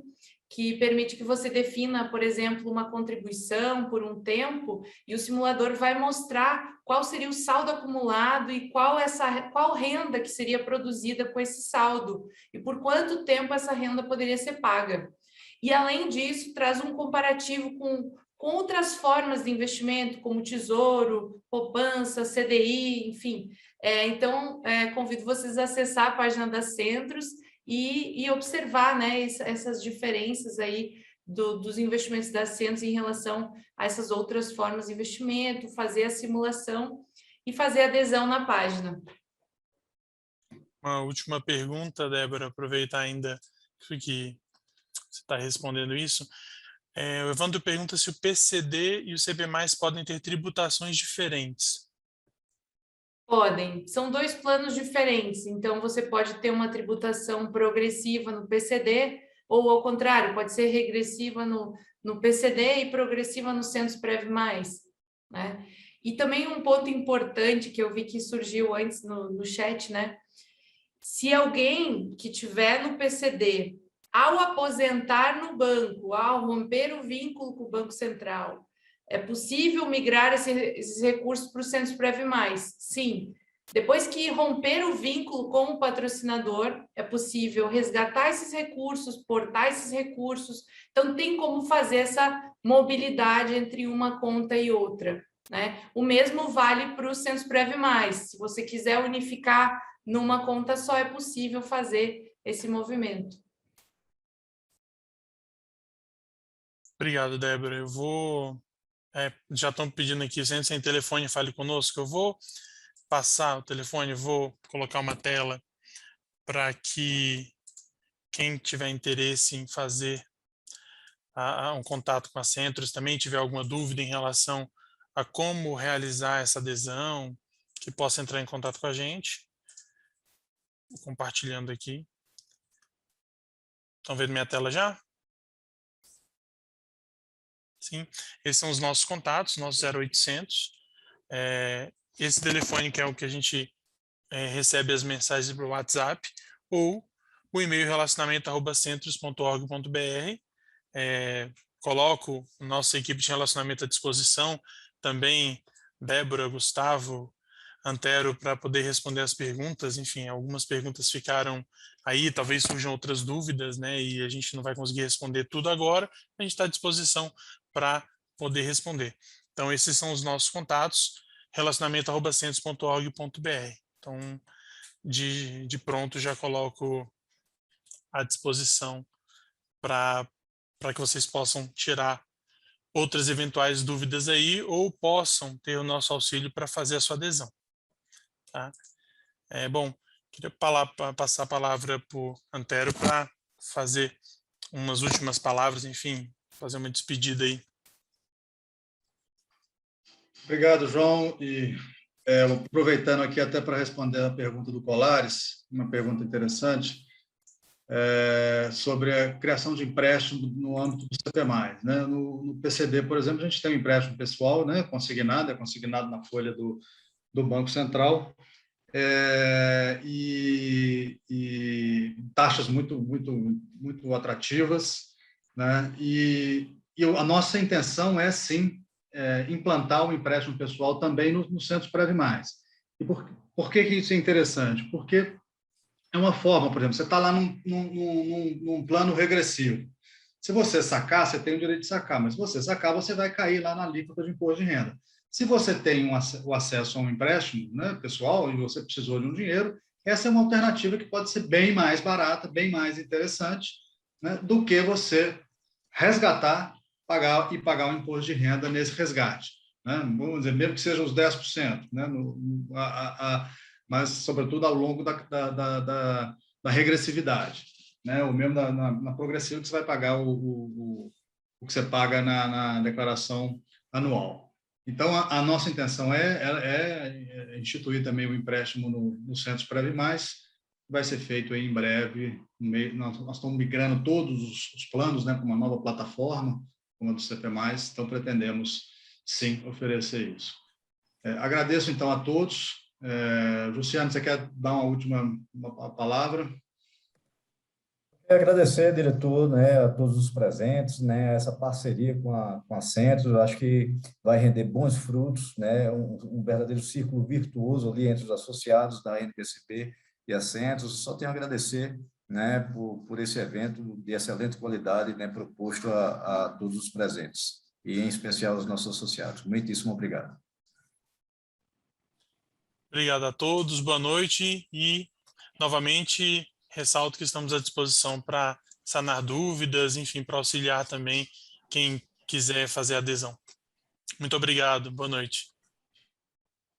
que permite que você defina, por exemplo, uma contribuição por um tempo, e o simulador vai mostrar qual seria o saldo acumulado e qual renda que seria produzida com esse saldo, e por quanto tempo essa renda poderia ser paga. E, além disso, traz um comparativo com outras formas de investimento, como Tesouro, poupança, CDI, enfim. Então, convido vocês a acessar a página da Centros e observar, né, essas diferenças aí dos investimentos da Centros em relação a essas outras formas de investimento, fazer a simulação e fazer a adesão na página. Uma última pergunta, Débora, aproveitar ainda que você está respondendo isso. O Evandro pergunta se o PCD e o CP+, podem ter tributações diferentes. Podem, são dois planos diferentes, então você pode ter uma tributação progressiva no PCD, ou ao contrário, pode ser regressiva no PCD e progressiva no Centros Prev Mais, né? E também um ponto importante que eu vi que surgiu antes no chat, né? Se alguém que tiver no PCD, ao aposentar no banco, ao romper o vínculo com o Banco Central, é possível migrar esses recursos para o Centros Prev Mais? Sim. Depois que romper o vínculo com o patrocinador, é possível resgatar esses recursos, portar esses recursos. Então, tem como fazer essa mobilidade entre uma conta e outra, né? O mesmo vale para o Centros Prev Mais. Se você quiser unificar numa conta só, é possível fazer esse movimento. Obrigado, Débora. Eu vou... já estão pedindo aqui, sem telefone, fale conosco. Eu vou passar o telefone, vou colocar uma tela para que quem tiver interesse em fazer um contato com a Centros, também tiver alguma dúvida em relação a como realizar essa adesão, que possa entrar em contato com a gente. Vou compartilhando aqui. Estão vendo minha tela já? Sim, esses são os nossos contatos, nosso 0800. Esse telefone que é o que a gente recebe as mensagens pelo WhatsApp, ou o e-mail relacionamento@centros.org.br. Coloco nossa equipe de relacionamento à disposição, também Débora, Gustavo, Antero, para poder responder as perguntas. Enfim, algumas perguntas ficaram aí, talvez surjam outras dúvidas, né? E a gente não vai conseguir responder tudo agora, a gente está à disposição para poder responder. Então, esses são os nossos contatos, relacionamento@centros.org.br. Então, de pronto, já coloco à disposição para que vocês possam tirar outras eventuais dúvidas aí, ou possam ter o nosso auxílio para fazer a sua adesão. Tá? Bom, queria passar a palavra para o Antero para fazer umas últimas palavras, enfim, fazer uma despedida aí. Obrigado, João. E aproveitando aqui até para responder a pergunta do Colares, uma pergunta interessante, sobre a criação de empréstimo no âmbito do CP+. Né? No PCD, por exemplo, a gente tem um empréstimo pessoal, né, consignado, é consignado na folha do Banco Central, e taxas muito atrativas, né? E a nossa intenção é, sim, implantar o empréstimo pessoal também no Centros Prev Mais. E por que isso é interessante? Porque é uma forma, por exemplo, você está lá num plano regressivo. Se você sacar, você tem o direito de sacar, mas se você sacar, você vai cair lá na alíquota de imposto de renda. Se você tem o acesso a um empréstimo, né, pessoal, e você precisou de um dinheiro, essa é uma alternativa que pode ser bem mais barata, bem mais interessante, né, do que você resgatar pagar o imposto de renda nesse resgate. Né? Vamos dizer, mesmo que seja os 10%, né? Mas, sobretudo, ao longo da regressividade. Né? Ou mesmo na progressiva, que você vai pagar o que você paga na declaração anual. Então, a nossa intenção é instituir também o empréstimo no Centros Previ Mais, vai ser feito aí em breve. Nós estamos migrando todos os planos, né, para uma nova plataforma, como a do CP+, então pretendemos, sim, oferecer isso. Agradeço, então, a todos. Luciano, você quer dar uma última palavra? Agradecer, diretor, né, a todos os presentes, né, essa parceria com a Centros, eu acho que vai render bons frutos, né, um verdadeiro círculo virtuoso ali entre os associados da NPCP e a Centros. Só tenho a agradecer, né, por esse evento de excelente qualidade, né, proposto a todos os presentes, e em especial aos nossos associados. Muitíssimo obrigado. Obrigado a todos, boa noite e, novamente, ressalto que estamos à disposição para sanar dúvidas, enfim, para auxiliar também quem quiser fazer adesão. Muito obrigado, boa noite.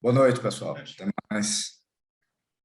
Boa noite, pessoal. Até mais.